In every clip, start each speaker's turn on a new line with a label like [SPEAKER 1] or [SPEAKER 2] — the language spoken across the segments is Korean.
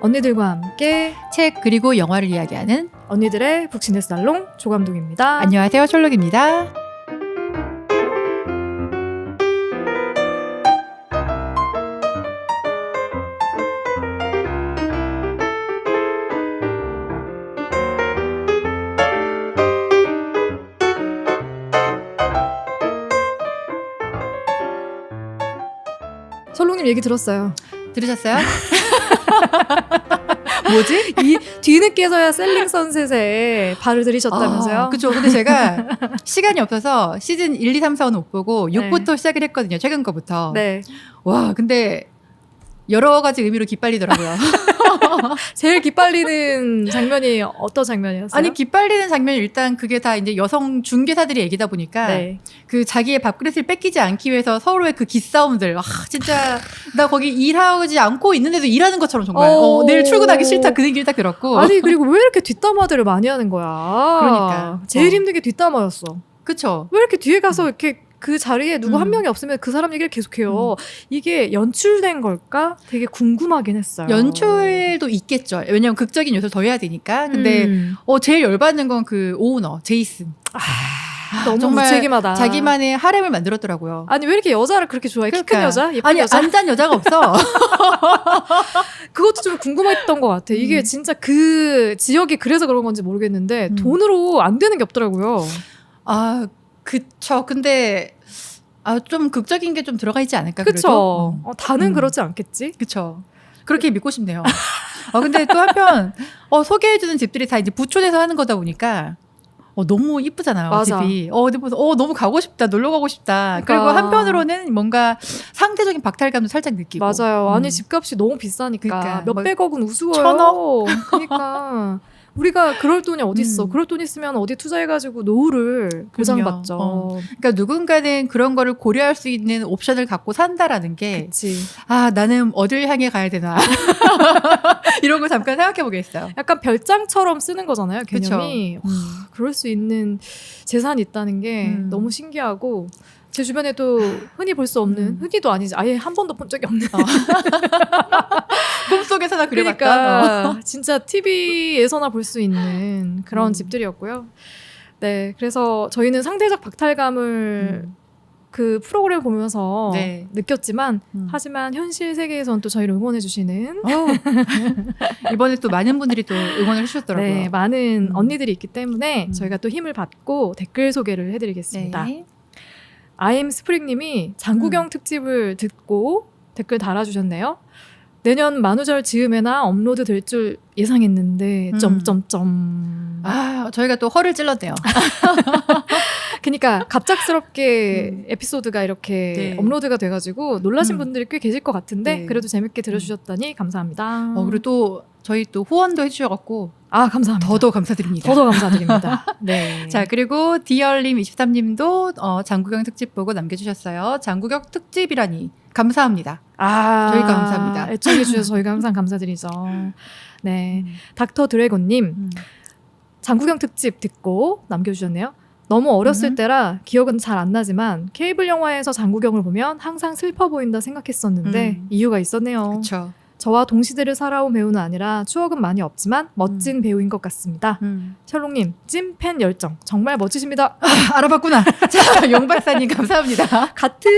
[SPEAKER 1] 언니들과 함께
[SPEAKER 2] 책 그리고 영화를 이야기하는
[SPEAKER 1] 언니들의 북신의 살롱 조감독입니다.
[SPEAKER 2] 안녕하세요, 셜록입니다.
[SPEAKER 1] 설롱님 얘기 들었어요.
[SPEAKER 2] 들으셨어요? 뭐지?
[SPEAKER 1] 이 뒤늦게서야 셀링 선셋에 발을 들이셨다면서요?
[SPEAKER 2] 그쵸. 근데 제가 시간이 없어서 시즌 1, 2, 3, 4는 못 보고 6부터
[SPEAKER 1] 네.
[SPEAKER 2] 시작을 했거든요. 최근 거부터.
[SPEAKER 1] 네.
[SPEAKER 2] 와, 근데 여러 가지 의미로 기빨리더라고요.
[SPEAKER 1] 제일 기빨리는 장면이 어떤 장면이었어요?
[SPEAKER 2] 아니, 기빨리는 장면이 일단 그게 다 이제 여성 중개사들의 얘기다 보니까
[SPEAKER 1] 네.
[SPEAKER 2] 그 자기의 밥그릇을 뺏기지 않기 위해서 서로의 그 기싸움들. 진짜 나 거기 일하지 않고 있는데도 일하는 것처럼 정말 내일 출근하기 싫다 그 얘기를 딱 들었고.
[SPEAKER 1] 아니 그리고 왜 이렇게 뒷담화들을 많이 하는 거야?
[SPEAKER 2] 그러니까.
[SPEAKER 1] 제일 힘든 게 뒷담화였어.
[SPEAKER 2] 그쵸.
[SPEAKER 1] 왜 이렇게 뒤에 가서 이렇게 그 자리에 누구 한 명이 없으면 그 사람 얘기를 계속해요. 이게 연출된 걸까? 되게 궁금하긴 했어요.
[SPEAKER 2] 연출도 있겠죠. 왜냐면 극적인 요소를 더해야 되니까. 근데 제일 열받는 건 그 오우너 제이슨.
[SPEAKER 1] 너무
[SPEAKER 2] 정말
[SPEAKER 1] 무책임하다.
[SPEAKER 2] 자기만의 하렘을 만들었더라고요.
[SPEAKER 1] 아니 왜 이렇게 여자를 그렇게 좋아해? 키 큰
[SPEAKER 2] 그러니까.
[SPEAKER 1] 여자? 예쁜
[SPEAKER 2] 아니
[SPEAKER 1] 여자?
[SPEAKER 2] 안짠 여자가 없어.
[SPEAKER 1] 그것도 좀 궁금했던 것 같아. 이게 진짜 그 지역이 그래서 그런 건지 모르겠는데 돈으로 안 되는 게 없더라고요.
[SPEAKER 2] 그쵸. 근데 좀 극적인 게 좀 들어가 있지 않을까.
[SPEAKER 1] 그쵸.
[SPEAKER 2] 그래도?
[SPEAKER 1] 다는 그렇지 않겠지?
[SPEAKER 2] 그쵸. 그렇게 믿고 싶네요. 근데 또 한편 소개해주는 집들이 다 이제 부촌에서 하는 거다 보니까 너무 이쁘잖아요.
[SPEAKER 1] 맞아.
[SPEAKER 2] 집이. 근데 무슨 너무 가고 싶다. 놀러 가고 싶다.
[SPEAKER 1] 그러니까.
[SPEAKER 2] 그리고 한편으로는 뭔가 상대적인 박탈감도 살짝 느끼고.
[SPEAKER 1] 맞아요. 아니 집값이 너무 비싸니까
[SPEAKER 2] 그러니까.
[SPEAKER 1] 몇백억은 우스워요.
[SPEAKER 2] 1,000억?
[SPEAKER 1] 그러니까 우리가 그럴 돈이 어딨어. 그럴 돈 있으면 어디 투자해가지고 노후를 보장받죠.
[SPEAKER 2] 그러니까 누군가는 그런 거를 고려할 수 있는 옵션을 갖고 산다라는 게
[SPEAKER 1] 그치.
[SPEAKER 2] 나는 어딜 향해 가야 되나 이런 걸 잠깐 생각해 보겠어요.
[SPEAKER 1] 약간 별장처럼 쓰는 거잖아요. 개념이.
[SPEAKER 2] 그쵸.
[SPEAKER 1] 그럴 수 있는 재산이 있다는 게 너무 신기하고 제 주변에도 흔히 볼 수 없는 흔히도 아니지 아예 한 번도 본 적이 없는
[SPEAKER 2] 꿈속에서나 그려봤다.
[SPEAKER 1] 그러니까 진짜 TV에서나 볼 수 있는 그런 집들이었고요. 네, 그래서 저희는 상대적 박탈감을 그 프로그램 보면서
[SPEAKER 2] 네.
[SPEAKER 1] 느꼈지만 하지만 현실 세계에선 또 저희를 응원해주시는
[SPEAKER 2] 이번에 또 많은 분들이 또 응원을 해주셨더라고요.
[SPEAKER 1] 네, 많은 언니들이 있기 때문에 저희가 또 힘을 받고 댓글 소개를 해드리겠습니다.
[SPEAKER 2] 네.
[SPEAKER 1] 아임 스프링님이 장구경 특집을 듣고 댓글 달아주셨네요. 내년 만우절 즈음에나 업로드 될 줄 예상했는데 점점점.
[SPEAKER 2] 저희가 또 허를 찔렀네요.
[SPEAKER 1] 그러니까 갑작스럽게 에피소드가 이렇게 업로드가 돼가지고 놀라신 분들이 꽤 계실 것 같은데 그래도 재밌게 들어주셨다니 감사합니다.
[SPEAKER 2] 그리고 또 저희 또 후원도 해주셔갖고
[SPEAKER 1] 감사합니다.
[SPEAKER 2] 더더 감사드립니다.
[SPEAKER 1] 더더 감사드립니다. 네.
[SPEAKER 2] 자, 그리고 디얼님 23님도 장구경 특집 보고 남겨주셨어요. 장구경 특집이라니 감사합니다. 저희가 감사합니다.
[SPEAKER 1] 애청해주셔서 저희가 항상 감사드리죠. 네, 닥터 드래곤님 장구경 특집 듣고 남겨주셨네요. 너무 어렸을 때라 기억은 잘 안 나지만 케이블 영화에서 장구경을 보면 항상 슬퍼 보인다 생각했었는데 이유가 있었네요.
[SPEAKER 2] 그렇죠.
[SPEAKER 1] 저와 동시대를 살아온 배우는 아니라 추억은 많이 없지만 멋진 배우인 것 같습니다. 셜록님 찐팬 열정 정말 멋지십니다.
[SPEAKER 2] 알아봤구나. 자, 용 박사님 감사합니다.
[SPEAKER 1] 같은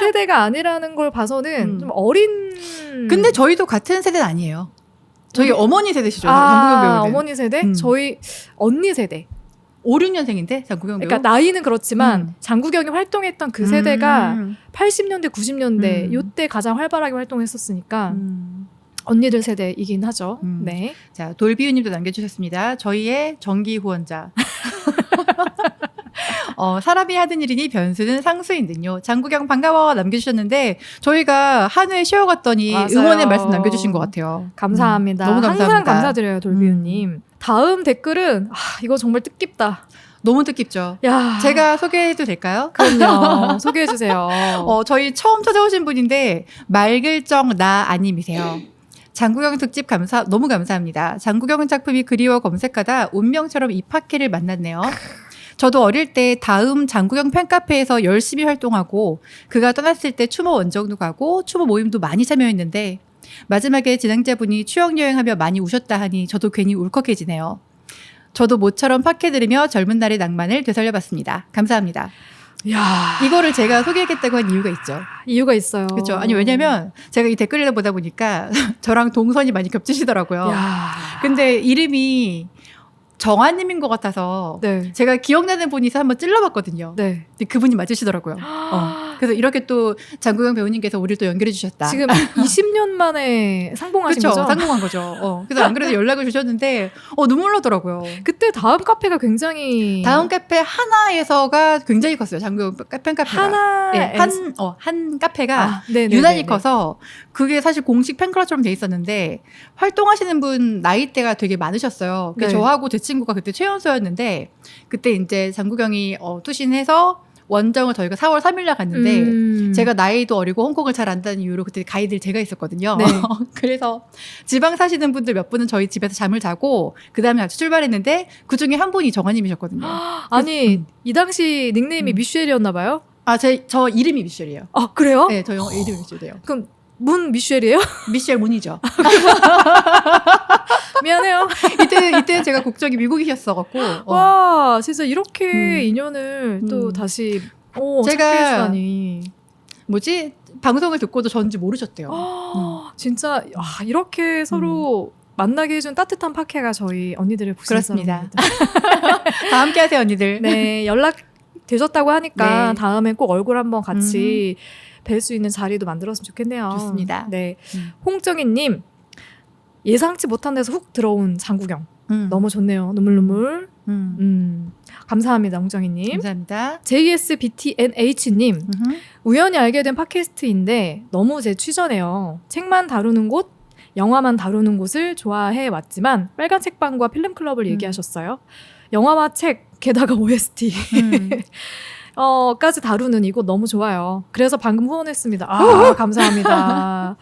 [SPEAKER 1] 세대가 아니라는 걸 봐서는 좀 어린.
[SPEAKER 2] 근데 저희도 같은 세대는 아니에요. 저희 어머니 세대시죠. 장구경 배우는.
[SPEAKER 1] 어머니 세대? 저희 언니 세대.
[SPEAKER 2] 5, 6년생인데 장구경 배우.
[SPEAKER 1] 그러니까 나이는 그렇지만 장구경이 활동했던 그 세대가 80년대, 90년대 요때 가장 활발하게 활동했었으니까 언니들 세대이긴 하죠. 네.
[SPEAKER 2] 자, 돌비우님도 남겨주셨습니다. 저희의 정기 후원자. 사람이 하던 일이니 변수는 상수인 듯요. 장구경 반가워 남겨주셨는데 저희가 한 회 쉬어갔더니 응원의 말씀 남겨주신 것 같아요.
[SPEAKER 1] 감사합니다.
[SPEAKER 2] 너무 감사합니다.
[SPEAKER 1] 항상 감사드려요, 돌비우님. 다음 댓글은 이거 정말 뜻깊다.
[SPEAKER 2] 너무 뜻깊죠.
[SPEAKER 1] 야,
[SPEAKER 2] 제가 소개해도 될까요?
[SPEAKER 1] 그럼요. 소개해주세요.
[SPEAKER 2] 저희 처음 찾아오신 분인데 말글정 나 아님이세요. 장구경 특집 너무 감사합니다. 장구경 작품이 그리워 검색하다 운명처럼 이 팟캐를 만났네요. 저도 어릴 때 다음 장구경 팬카페에서 열심히 활동하고 그가 떠났을 때 추모 원정도 가고 추모 모임도 많이 참여했는데 마지막에 진행자분이 추억여행하며 많이 우셨다 하니 저도 괜히 울컥해지네요. 저도 모처럼 팟캐 들으며 젊은 날의 낭만을 되살려봤습니다. 감사합니다.
[SPEAKER 1] 야,
[SPEAKER 2] 이거를 제가 소개하겠다고 한 이유가 있죠.
[SPEAKER 1] 이유가 있어요.
[SPEAKER 2] 그렇죠. 아니 왜냐면 제가 이 댓글을 보다 보니까 저랑 동선이 많이 겹치시더라고요.
[SPEAKER 1] 야,
[SPEAKER 2] 근데 이름이 정아님인 것 같아서
[SPEAKER 1] 네,
[SPEAKER 2] 제가 기억나는 분이서 한번 찔러봤거든요.
[SPEAKER 1] 네.
[SPEAKER 2] 근데 그분이 맞으시더라고요. 그래서 이렇게 또 장구영 배우님께서 우리를 또 연결해 주셨다.
[SPEAKER 1] 지금 20년 만에 상봉하신
[SPEAKER 2] 그렇죠.
[SPEAKER 1] 거죠?
[SPEAKER 2] 상봉한 거죠. 그래서 안 그래도 연락을 주셨는데 눈물 나더라고요.
[SPEAKER 1] 그때 다음 카페가 굉장히
[SPEAKER 2] 다음 카페 하나에서가 굉장히 컸어요. 장구영 팬카페가.
[SPEAKER 1] 하나
[SPEAKER 2] 네, 한 카페가
[SPEAKER 1] 네네네네.
[SPEAKER 2] 유난히 커서 그게 사실 공식 팬클럽처럼 돼 있었는데 활동하시는 분 나이대가 되게 많으셨어요.
[SPEAKER 1] 네.
[SPEAKER 2] 저하고 제 친구가 그때 최연소였는데 그때 이제 장구경이 투신해서 원정을 저희가 4월 3일날 갔는데 제가 나이도 어리고 홍콩을 잘 안다는 이유로 그때 가이드를 제가 있었거든요.
[SPEAKER 1] 네.
[SPEAKER 2] 그래서 지방 사시는 분들 몇 분은 저희 집에서 잠을 자고 그 다음에 같이 출발했는데 그중에 한 분이 정아님이셨거든요.
[SPEAKER 1] 아니 이 당시 닉네임이 미쉐일이었나 봐요?
[SPEAKER 2] 저 이름이 미셸이에요.
[SPEAKER 1] 아 그래요?
[SPEAKER 2] 네, 저 영어 이름이 미셸이에요.
[SPEAKER 1] 그럼 문 미쉐일이에요?
[SPEAKER 2] 미셸 문이죠.
[SPEAKER 1] 미안해요.
[SPEAKER 2] 이때 제가 국적이 미국이셨어갖고
[SPEAKER 1] 와 진짜 이렇게 인연을 또 다시
[SPEAKER 2] 제가
[SPEAKER 1] 찾게 해주다니.
[SPEAKER 2] 뭐지 방송을 듣고도 전지 모르셨대요.
[SPEAKER 1] 진짜 이렇게 서로 만나게 해준 따뜻한 팟캐가 저희 언니들의
[SPEAKER 2] 그렇습니다.
[SPEAKER 1] 부신사입니다.
[SPEAKER 2] 다 함께하세요 언니들.
[SPEAKER 1] 네 연락 되셨다고 하니까
[SPEAKER 2] 네.
[SPEAKER 1] 다음에 꼭 얼굴 한번 같이 뵐 수 있는 자리도 만들었으면 좋겠네요.
[SPEAKER 2] 좋습니다.
[SPEAKER 1] 네, 홍정희님 예상치 못한 데서 훅 들어온 장구경 너무 좋네요. 눈물. 감사합니다, 홍정희님.
[SPEAKER 2] 감사합니다.
[SPEAKER 1] JSBTNH님 우연히 알게 된 팟캐스트인데 너무 제 취저네요. 책만 다루는 곳, 영화만 다루는 곳을 좋아해 왔지만 빨간 책방과 필름클럽을 얘기하셨어요. 영화와 책, 게다가 OST 까지 다루는 이곳 너무 좋아요. 그래서 방금 후원했습니다. 감사합니다.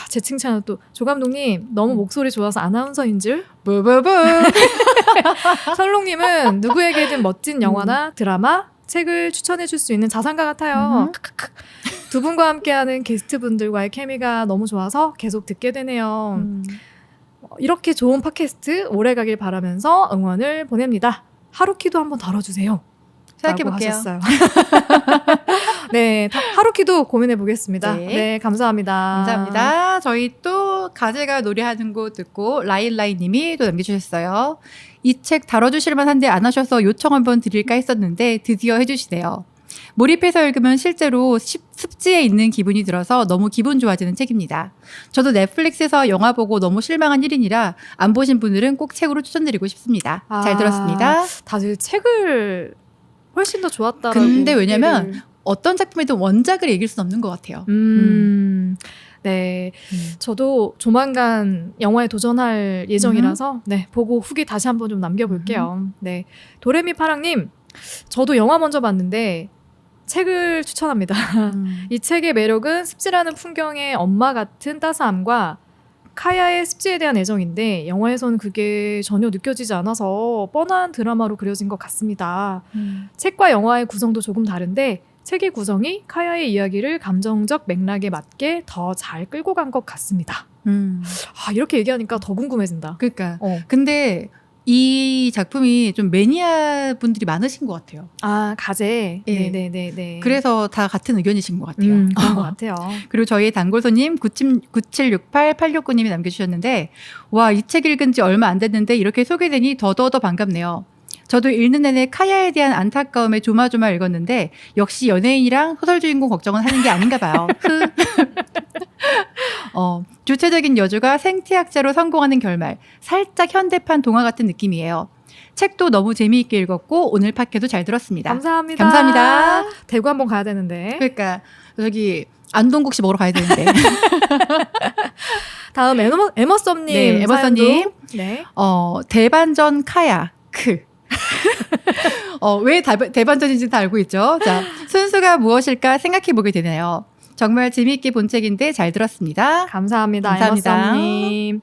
[SPEAKER 1] 제 칭찬은 또 조 감독님 너무 목소리 좋아서 아나운서인 줄.
[SPEAKER 2] 부부부.
[SPEAKER 1] 설롱님은 누구에게든 멋진 영화나 드라마, 책을 추천해 줄 수 있는 자산가 같아요. 두 분과 함께하는 게스트분들과의 케미가 너무 좋아서 계속 듣게 되네요. 이렇게 좋은 팟캐스트 오래 가길 바라면서 응원을 보냅니다. 하루키도 한번 다뤄주세요.
[SPEAKER 2] 생각해볼게요.
[SPEAKER 1] 하셨어요. 네, 하루키도 고민해 보겠습니다.
[SPEAKER 2] 네.
[SPEAKER 1] 네, 감사합니다.
[SPEAKER 2] 감사합니다. 저희 또 가제가 노래하는 곳 듣고 라일라이님이 또 남겨주셨어요. 이 책 다뤄주실 만한데 안 하셔서 요청 한번 드릴까 했었는데 드디어 해주시네요. 몰입해서 읽으면 실제로 습지에 있는 기분이 들어서 너무 기분 좋아지는 책입니다. 저도 넷플릭스에서 영화 보고 너무 실망한 1인이라 안 보신 분들은 꼭 책으로 추천드리고 싶습니다. 잘 들었습니다.
[SPEAKER 1] 다들 책을 훨씬 더 좋았다라고.
[SPEAKER 2] 근데 왜냐면 어떤 작품이든 원작을 이길 수는 없는 것 같아요.
[SPEAKER 1] 네, 저도 조만간 영화에 도전할 예정이라서 네 보고 후기 다시 한번 좀 남겨볼게요. 네, 도레미파랑님, 저도 영화 먼저 봤는데 책을 추천합니다. 이 책의 매력은 습지라는 풍경의 엄마 같은 따스함과 카야의 습지에 대한 애정인데 영화에서는 그게 전혀 느껴지지 않아서 뻔한 드라마로 그려진 것 같습니다. 책과 영화의 구성도 조금 다른데 책의 구성이 카야의 이야기를 감정적 맥락에 맞게 더 잘 끌고 간 것 같습니다. 이렇게 얘기하니까 더 궁금해진다.
[SPEAKER 2] 그러니까 근데 이 작품이 좀 매니아 분들이 많으신 것 같아요.
[SPEAKER 1] 가제.
[SPEAKER 2] 네.
[SPEAKER 1] 네네네.
[SPEAKER 2] 그래서 다 같은 의견이신 것 같아요.
[SPEAKER 1] 그런 것 같아요.
[SPEAKER 2] 그리고 저희 단골손님 9768869님이 남겨주셨는데 와, 이 책 읽은 지 얼마 안 됐는데 이렇게 소개되니 더더더 반갑네요. 저도 읽는 내내 카야에 대한 안타까움에 조마조마 읽었는데 역시 연예인이랑 소설 주인공 걱정은 하는 게 아닌가 봐요. 주체적인 여주가 생태학자로 성공하는 결말. 살짝 현대판 동화 같은 느낌이에요. 책도 너무 재미있게 읽었고 오늘 팟캐도 잘 들었습니다.
[SPEAKER 1] 감사합니다.
[SPEAKER 2] 감사합니다.
[SPEAKER 1] 대구 한번 가야 되는데.
[SPEAKER 2] 그러니까 저기 안동국시 먹으러 가야 되는데.
[SPEAKER 1] 다음 에머썸님.
[SPEAKER 2] 네, 에머썸님.
[SPEAKER 1] 네.
[SPEAKER 2] 대반전 카야. 왜 대반전인지 다 알고 있죠. 자, 순수가 무엇일까 생각해 보게 되네요. 정말 재미있게 본 책인데 잘 들었습니다.
[SPEAKER 1] 감사합니다.
[SPEAKER 2] 감사합니다.
[SPEAKER 1] 에머썸님.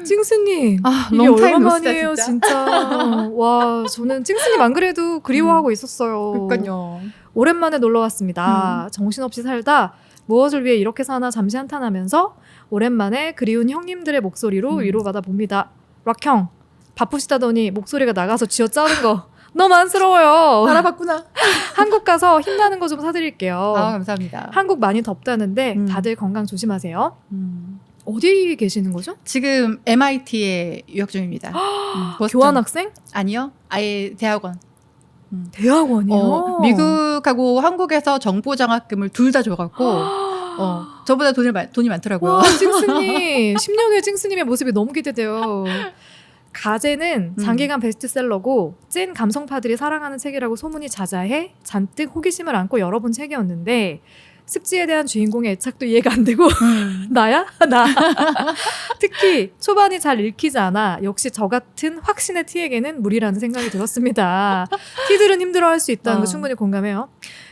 [SPEAKER 1] 찡스님. 이게
[SPEAKER 2] 롱타임
[SPEAKER 1] 얼마만이에요,
[SPEAKER 2] 노스다,
[SPEAKER 1] 진짜. 와, 저는 찡스님 안 그래도 그리워하고 있었어요.
[SPEAKER 2] 그러니까요.
[SPEAKER 1] 오랜만에 놀러 왔습니다. 정신없이 살다 무엇을 위해 이렇게 사나 잠시 한탄하면서 오랜만에 그리운 형님들의 목소리로 위로받아 봅니다. 락형, 바쁘시다더니 목소리가 나가서 쥐어짜는 거 너무 안쓰러워요.
[SPEAKER 2] 알아봤구나.
[SPEAKER 1] 한국 가서 힘나는 거 좀 사드릴게요.
[SPEAKER 2] 감사합니다.
[SPEAKER 1] 한국 많이 덥다는데 다들 건강 조심하세요. 어디 계시는 거죠?
[SPEAKER 2] 지금 MIT에 유학 중입니다. 보스턴.
[SPEAKER 1] 교환학생?
[SPEAKER 2] 아니요. 아예 대학원.
[SPEAKER 1] 대학원이요?
[SPEAKER 2] 미국하고 한국에서 정보장학금을 둘 다 줘갖고 저보다 돈이 많더라고요.
[SPEAKER 1] 와, 찡스님. 10년 후의 찡스님의 모습이 너무 기대돼요. 가제는 장기간 베스트셀러고 찐 감성파들이 사랑하는 책이라고 소문이 자자해 잔뜩 호기심을 안고 열어본 책이었는데 습지에 대한 주인공의 애착도 이해가 안 되고 나야? 나. 특히 초반이 잘 읽히지 않아 역시 저 같은 확신의 T에게는 무리라는 생각이 들었습니다. T들은 힘들어할 수 있다는 거 충분히 공감해요.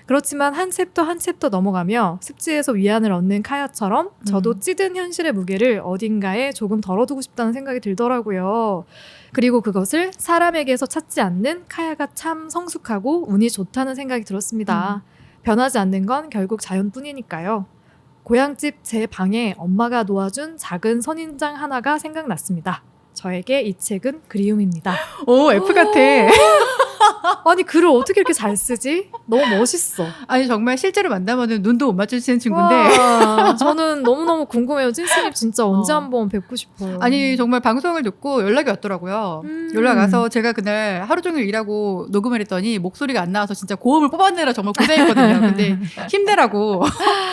[SPEAKER 1] 그렇지만 한 챕터 한 챕터 넘어가며 습지에서 위안을 얻는 카야처럼 저도 찌든 현실의 무게를 어딘가에 조금 덜어두고 싶다는 생각이 들더라고요. 그리고 그것을 사람에게서 찾지 않는 카야가 참 성숙하고 운이 좋다는 생각이 들었습니다. 변하지 않는 건 결국 자연뿐이니까요. 고향집 제 방에 엄마가 놓아준 작은 선인장 하나가 생각났습니다. 저에게 이 책은 그리움입니다.
[SPEAKER 2] 오, F 같아.
[SPEAKER 1] 아니 글을 어떻게 이렇게 잘 쓰지? 너무 멋있어.
[SPEAKER 2] 아니 정말 실제로 만나면은 눈도 못 맞추시는 친구인데.
[SPEAKER 1] 와, 저는 너무너무 궁금해요. 찐스님 진짜 언제 한번 뵙고 싶어요.
[SPEAKER 2] 아니 정말 방송을 듣고 연락이 왔더라고요. 연락 와서 제가 그날 하루 종일 일하고 녹음을 했더니 목소리가 안 나와서 진짜 고음을 뽑아내라 정말 고생했거든요. 근데 힘내라고.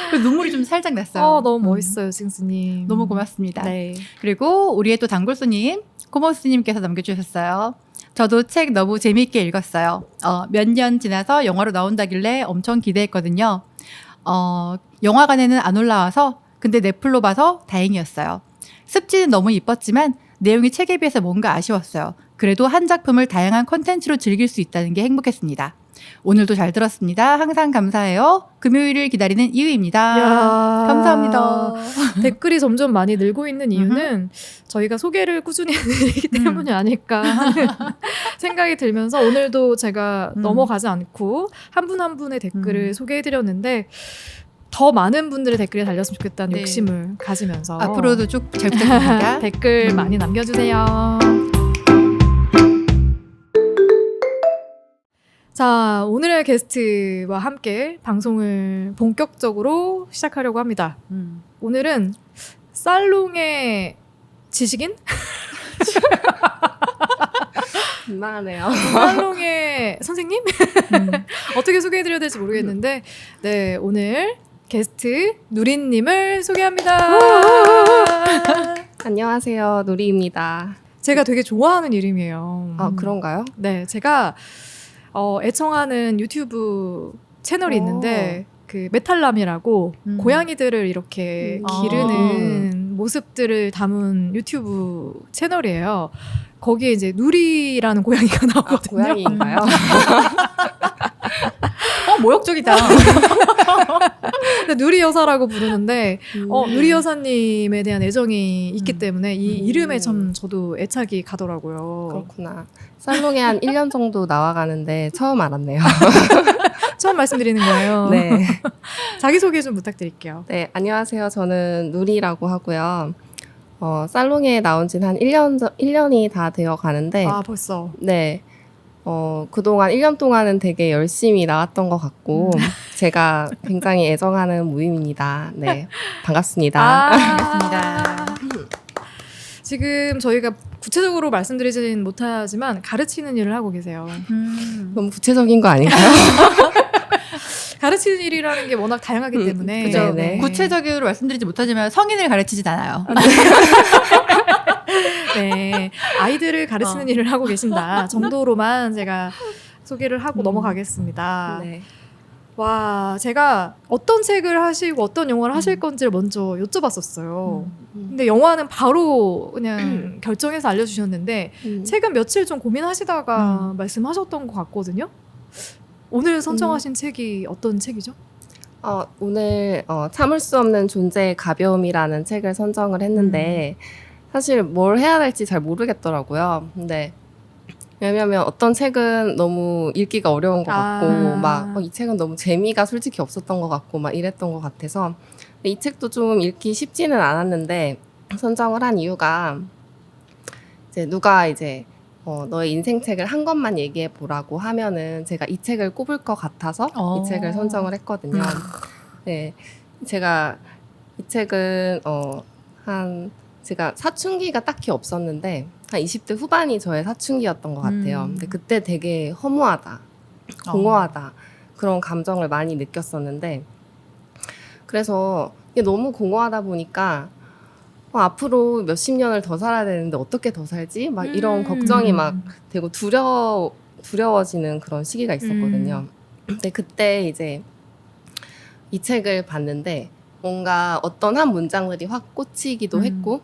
[SPEAKER 2] 그래서 눈물이 좀 살짝 났어요.
[SPEAKER 1] 너무 멋있어요, 찐스님.
[SPEAKER 2] 너무 고맙습니다.
[SPEAKER 1] 네.
[SPEAKER 2] 그리고 우리의 또 단골수님 코모스님께서 남겨주셨어요. 저도 책 너무 재미있게 읽었어요. 몇 년 지나서 영화로 나온다길래 엄청 기대했거든요. 영화관에는 안 올라와서 근데 넷플로 봐서 다행이었어요. 습지는 너무 이뻤지만 내용이 책에 비해서 뭔가 아쉬웠어요. 그래도 한 작품을 다양한 콘텐츠로 즐길 수 있다는 게 행복했습니다. 오늘도 잘 들었습니다. 항상 감사해요. 금요일을 기다리는 이유입니다.
[SPEAKER 1] 야,
[SPEAKER 2] 감사합니다.
[SPEAKER 1] 댓글이 점점 많이 늘고 있는 이유는 저희가 소개를 꾸준히 해드리기 때문이 아닐까 하는 생각이 들면서 오늘도 제가 넘어가지 않고 한 분 한 분의 댓글을 소개해드렸는데 더 많은 분들의 댓글이 달렸으면 좋겠다는
[SPEAKER 2] 네.
[SPEAKER 1] 욕심을 가지면서
[SPEAKER 2] 앞으로도 쭉 잘 부탁드립니다.
[SPEAKER 1] 댓글 많이 남겨주세요. 자, 오늘의 게스트와 함께 방송을 본격적으로 시작하려고 합니다. 오늘은 살롱의 지식인?
[SPEAKER 3] 민망하네요.
[SPEAKER 1] 살롱의 선생님? 어떻게 소개해드려야 될지 모르겠는데 네, 오늘 게스트 누리님을 소개합니다.
[SPEAKER 3] 안녕하세요. 누리입니다.
[SPEAKER 1] 제가 되게 좋아하는 이름이에요.
[SPEAKER 3] 그런가요?
[SPEAKER 1] 네, 제가 애청하는 유튜브 채널이 있는데 그 메탈남이라고 고양이들을 이렇게 기르는 모습들을 담은 유튜브 채널이에요. 거기에 이제 누리라는 고양이가 나오거든요.
[SPEAKER 3] 고양이인가요?
[SPEAKER 2] 모욕적이다.
[SPEAKER 1] 근데 누리 여사라고 부르는데 누리 여사님에 대한 애정이 있기 때문에 이 이름에 참 저도 애착이 가더라고요.
[SPEAKER 3] 그렇구나. 살롱에 한 1년 정도 나와가는데 처음 알았네요.
[SPEAKER 1] 처음 말씀드리는 거예요.
[SPEAKER 3] 네.
[SPEAKER 1] 자기소개 좀 부탁드릴게요.
[SPEAKER 3] 네, 안녕하세요. 저는 누리라고 하고요. 살롱에 나온 지는 한 1년이 다 되어 가는데,
[SPEAKER 1] 아, 벌써.
[SPEAKER 3] 네. 그동안 1년 동안은 되게 열심히 나왔던 것 같고, 제가 굉장히 애정하는 무임입니다. 네. 반갑습니다.
[SPEAKER 2] 반갑습니다.
[SPEAKER 1] 지금 저희가 구체적으로 말씀드리진 못하지만 가르치는 일을 하고 계세요.
[SPEAKER 3] 너무 구체적인 거 아닌가요?
[SPEAKER 1] 가르치는 일이라는 게 워낙 다양하기 때문에
[SPEAKER 3] 그죠. 네.
[SPEAKER 2] 구체적으로 말씀드리지 못하지만 성인을 가르치진 않아요.
[SPEAKER 1] 네, 아이들을 가르치는 일을 하고 계신다 정도로만 제가 소개를 하고 넘어가겠습니다.
[SPEAKER 3] 네.
[SPEAKER 1] 와, 제가 어떤 책을 하시고 어떤 영화를 하실 건지를 먼저 여쭤봤었어요. 근데 영화는 바로 그냥 결정해서 알려주셨는데 책은 며칠 좀 고민하시다가 말씀하셨던 것 같거든요. 오늘 선정하신 책이 어떤 책이죠?
[SPEAKER 3] 오늘 참을 수 없는 존재의 가벼움이라는 책을 선정을 했는데 사실 뭘 해야 될지 잘 모르겠더라고요. 근데 왜냐면 어떤 책은 너무 읽기가 어려운 것 같고 막 이 책은 너무 재미가 솔직히 없었던 것 같고 막 이랬던 것 같아서 이 책도 좀 읽기 쉽지는 않았는데 선정을 한 이유가 이제 누가 이제 너의 인생책을 한 권만 얘기해 보라고 하면은 제가 이 책을 꼽을 것 같아서 이 책을 선정을 했거든요. 네, 제가 이 책은 제가 사춘기가 딱히 없었는데 한 20대 후반이 저의 사춘기였던 것 같아요. 근데 그때 되게 허무하다, 공허하다 그런 감정을 많이 느꼈었는데 그래서 이게 너무 공허하다 보니까 앞으로 몇십 년을 더 살아야 되는데 어떻게 더 살지? 막 이런 걱정이 막 되고 두려워지는 그런 시기가 있었거든요. 근데 그때 이제 이 책을 봤는데 뭔가 어떤 한 문장들이 확 꽂히기도 했고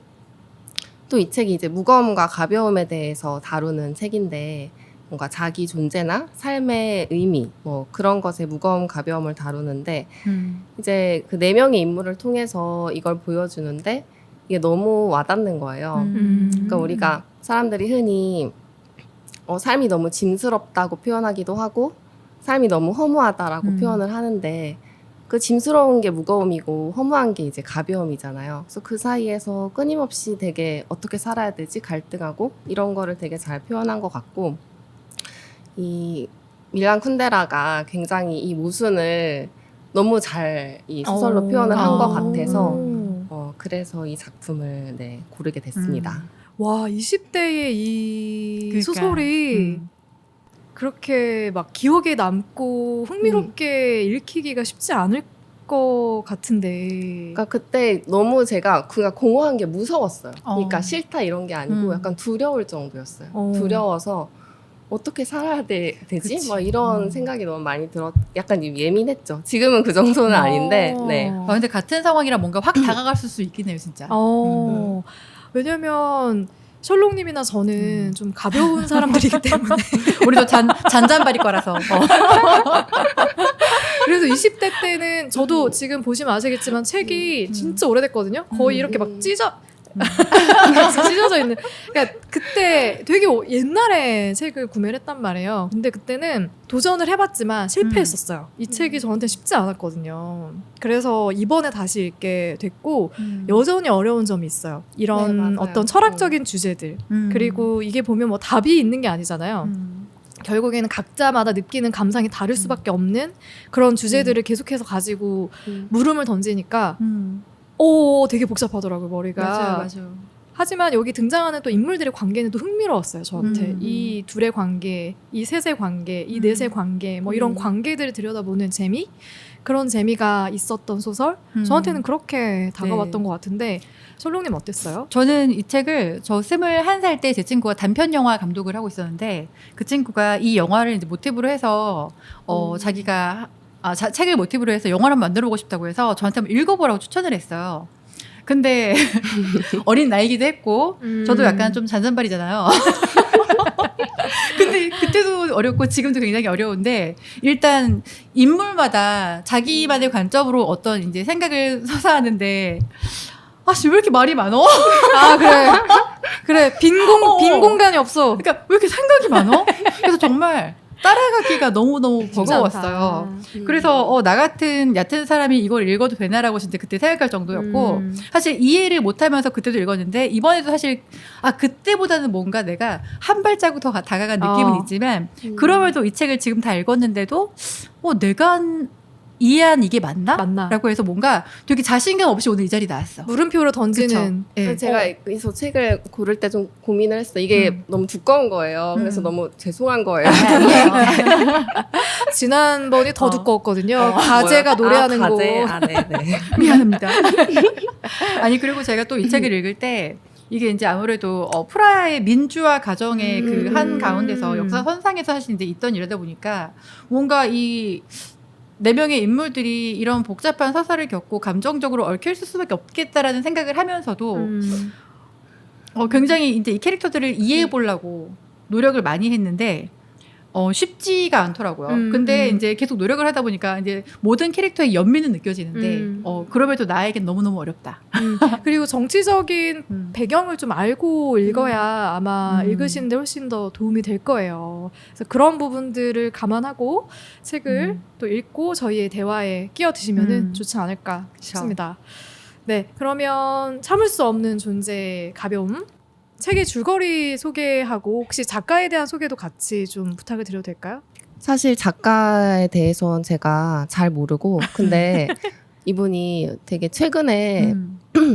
[SPEAKER 3] 또 이 책이 이제 무거움과 가벼움에 대해서 다루는 책인데 뭔가 자기 존재나 삶의 의미 뭐 그런 것의 무거움 가벼움을 다루는데 이제 그 4명의 인물을 통해서 이걸 보여주는데 이게 너무 와닿는 거예요. 그러니까 우리가 사람들이 흔히 삶이 너무 짐스럽다고 표현하기도 하고 삶이 너무 허무하다라고 표현을 하는데 그 짐스러운 게 무거움이고 허무한 게 이제 가벼움이잖아요. 그래서 그 사이에서 끊임없이 되게 어떻게 살아야 되지 갈등하고 이런 거를 되게 잘 표현한 것 같고 이 밀란 쿤데라가 굉장히 이 모순을 너무 잘 이 소설로 표현을 한 것 같아서 그래서 이 작품을 고르게 됐습니다.
[SPEAKER 1] 와 20대의 이
[SPEAKER 2] 그러니까,
[SPEAKER 1] 소설이 그렇게 막 기억에 남고 흥미롭게 읽히기가 쉽지 않을 것 같은데.
[SPEAKER 3] 그러니까 그때 너무 제가 공허한 게 무서웠어요. 그러니까 싫다 이런 게 아니고 약간 두려울 정도였어요. 두려워서 어떻게 살아야 되지?
[SPEAKER 2] 그치.
[SPEAKER 3] 막 이런 생각이 너무 많이 약간 예민했죠. 지금은 그 정도는 아닌데. 네.
[SPEAKER 2] 근데 같은 상황이라 뭔가 확 다가갔을 수 있긴 해요, 진짜.
[SPEAKER 1] 왜냐면 셜록님이나 저는 좀 가벼운 사람들이기 때문에
[SPEAKER 2] 우리도 잔잔바리 거라서.
[SPEAKER 1] 그래서 20대 때는 저도 지금 보시면 아시겠지만 책이 진짜 오래됐거든요. 거의 이렇게 막 찢어져 있는. 그러니까 그때 되게 옛날에 책을 구매를 했단 말이에요. 근데 그때는 도전을 해봤지만 실패했었어요. 이 책이 저한테 쉽지 않았거든요. 그래서 이번에 다시 읽게 됐고 여전히 어려운 점이 있어요. 이런
[SPEAKER 3] 네,
[SPEAKER 1] 어떤 철학적인 주제들. 그리고 이게 보면 뭐 답이 있는 게 아니잖아요. 결국에는 각자마다 느끼는 감상이 다를 수밖에 없는 그런 주제들을 계속해서 가지고 물음을 던지니까 되게 복잡하더라고요, 머리가.
[SPEAKER 2] 맞아요.
[SPEAKER 1] 하지만 여기 등장하는 또 인물들의 관계는 또 흥미로웠어요, 저한테. 이 둘의 관계, 이 셋의 관계, 이 넷의 관계, 뭐 이런 관계들을 들여다보는 재미? 그런 재미가 있었던 소설? 저한테는 그렇게 다가왔던 것 같은데, 솔롱님 어땠어요?
[SPEAKER 2] 저는 이 책을 21살 때 제 친구가 단편 영화 감독을 하고 있었는데 그 친구가 이 영화를 이제 모티브로 해서 자기가 책을 모티브로 해서 영화를 한번 만들어보고 싶다고 해서 저한테 한번 읽어보라고 추천을 했어요. 근데 어린 나이기도 했고 저도 약간 좀 잔잔바리잖아요. 근데 그때도 어렵고 지금도 굉장히 어려운데 일단 인물마다 자기만의 관점으로 어떤 이제 생각을 서사하는데 왜 이렇게 말이 많어?
[SPEAKER 1] 그래. 빈 공간이 없어.
[SPEAKER 2] 그러니까 왜 이렇게 생각이 많어? 그래서 정말 따라가기가 너무너무 버거웠어요. 그래서 나 같은 얕은 사람이 이걸 읽어도 되나라고 진짜 그때 생각할 정도였고 사실 이해를 못하면서 그때도 읽었는데 이번에도 사실 그때보다는 뭔가 내가 한 발자국 더 다가간 느낌은 있지만 그럼에도 이 책을 지금 다 읽었는데도 내가 이해한 이게 맞나? 라고 해서 뭔가 되게 자신감 없이 오늘 이 자리에 나왔어.
[SPEAKER 1] 물음표로 던지는.
[SPEAKER 3] 네. 제가 여기서 책을 고를 때 좀 고민을 했어요. 이게 너무 두꺼운 거예요. 그래서 너무 죄송한 거예요.
[SPEAKER 1] 지난번이 더 두꺼웠거든요. 가제가 노래하는 거.
[SPEAKER 3] 가제. 네.
[SPEAKER 2] 미안합니다. 아니 그리고 제가 또 이 책을 읽을 때 이게 이제 아무래도 프라하의 민주화 가정의 그 한 가운데서 역사 선상에서 사실 이제 있던 일이다 보니까 뭔가 이 4명의 인물들이 이런 복잡한 서사를 겪고 감정적으로 얽힐 수밖에 없겠다라는 생각을 하면서도 굉장히 이제 이 캐릭터들을 이해해 보려고 노력을 많이 했는데 쉽지가 않더라고요. 근데 이제 계속 노력을 하다 보니까 이제 모든 캐릭터의 연민은 느껴지는데 그럼에도 나에겐 너무너무 어렵다.
[SPEAKER 1] 그리고 정치적인 배경을 좀 알고 읽어야 아마
[SPEAKER 2] 음.
[SPEAKER 1] 읽으시는데 훨씬 더 도움이 될 거예요. 그래서 그런 부분들을 감안하고 책을 또 읽고 저희의 대화에 끼어드시면 좋지 않을까 싶습니다. 네, 그러면 참을 수 없는 존재의 가벼움. 책의 줄거리 소개하고 혹시 작가에 대한 소개도 같이 좀 부탁을 드려도 될까요?
[SPEAKER 3] 사실 작가에 대해서는 제가 잘 모르고 근데 이분이 되게 최근에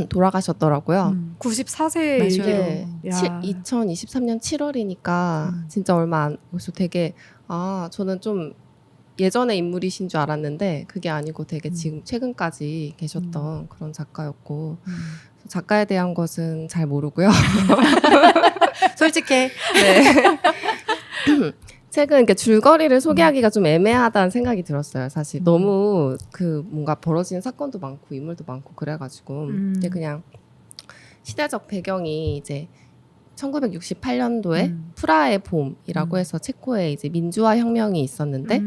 [SPEAKER 3] 돌아가셨더라고요.
[SPEAKER 1] 94세
[SPEAKER 2] 맞아요.
[SPEAKER 1] 일기로.
[SPEAKER 3] 네,
[SPEAKER 1] 야.
[SPEAKER 3] 2023년 7월이니까 진짜 얼마 안 그래서 되게 저는 좀 예전의 인물이신 줄 알았는데 그게 아니고 되게 지금 최근까지 계셨던 그런 작가였고 작가에 대한 것은 잘 모르고요.
[SPEAKER 2] 솔직해.
[SPEAKER 3] 네. 책은 이렇게 줄거리를 소개하기가 좀 애매하다는 생각이 들었어요. 사실 너무 뭔가 벌어진 사건도 많고 인물도 많고 그래가지고 근데 그냥 시대적 배경이 이제 1968년도에 프라하의 봄이라고 해서 체코에 이제 민주화 혁명이 있었는데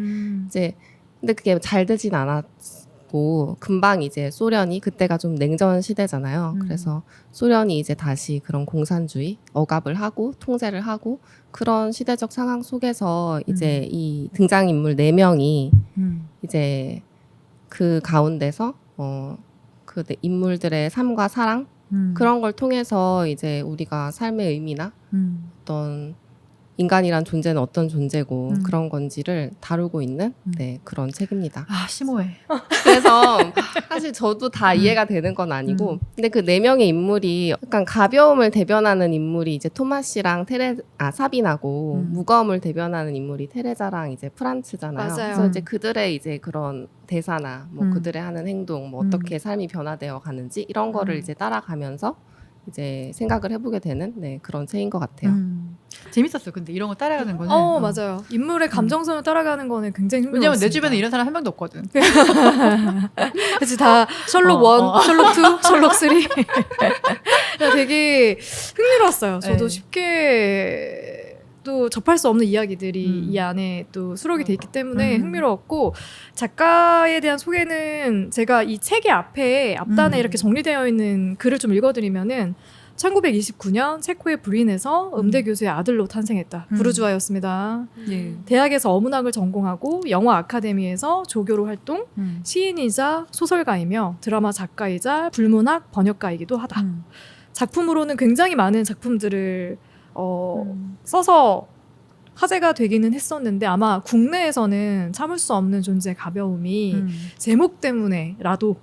[SPEAKER 3] 이제 근데 그게 잘 되진 않았고 금방 이제 소련이 그때가 좀 냉전 시대잖아요. 그래서 소련이 이제 다시 그런 공산주의 억압을 하고 통제를 하고 그런 시대적 상황 속에서 이제 이 등장인물 4명이 이제 그 가운데서 그 인물들의 삶과 사랑 그런 걸 통해서 이제 우리가 삶의 의미나 어떤 인간이란 존재는 어떤 존재고 그런 건지를 다루고 있는 그런 책입니다.
[SPEAKER 2] 심오해.
[SPEAKER 3] 그래서 사실 저도 다 이해가 되는 건 아니고 근데 그 4명의 인물이 약간 가벼움을 대변하는 인물이 이제 토마시랑 사비나고 무거움을 대변하는 인물이 테레자랑 이제 프란츠잖아요.
[SPEAKER 1] 맞아요.
[SPEAKER 3] 그래서 이제 그들의 이제 그런 대사나 뭐 그들의 하는 행동 뭐 어떻게 삶이 변화되어 가는지 이런 거를 이제 따라가면서 이제 생각을 해보게 되는 그런 책인 것 같아요.
[SPEAKER 2] 재밌었어. 근데 이런 거 따라가는 거는.
[SPEAKER 1] 맞아요. 인물의 감정선을 따라가는 거는 굉장히 흥미로웠습니다.
[SPEAKER 2] 왜냐면 내 주변에 이런 사람 한 명도 없거든.
[SPEAKER 1] 그치, 다 셜록 1, 셜록 2, 셜록 3. 되게 흥미로웠어요. 저도
[SPEAKER 2] 네.
[SPEAKER 1] 쉽게 또 접할 수 없는 이야기들이 이 안에 또 수록이 돼 있기 때문에 흥미로웠고 작가에 대한 소개는 제가 이 책의 앞단에 이렇게 정리되어 있는 글을 좀 읽어드리면은 1929년 체코의 브린에서 음대 교수의 아들로 탄생했다. 부르주아였습니다.
[SPEAKER 2] 예.
[SPEAKER 1] 대학에서 어문학을 전공하고 영화 아카데미에서 조교로 활동, 시인이자 소설가이며 드라마 작가이자 불문학 번역가이기도 하다. 작품으로는 굉장히 많은 작품들을 써서 화제가 되기는 했었는데 아마 국내에서는 참을 수 없는 존재의 가벼움이 제목 때문에라도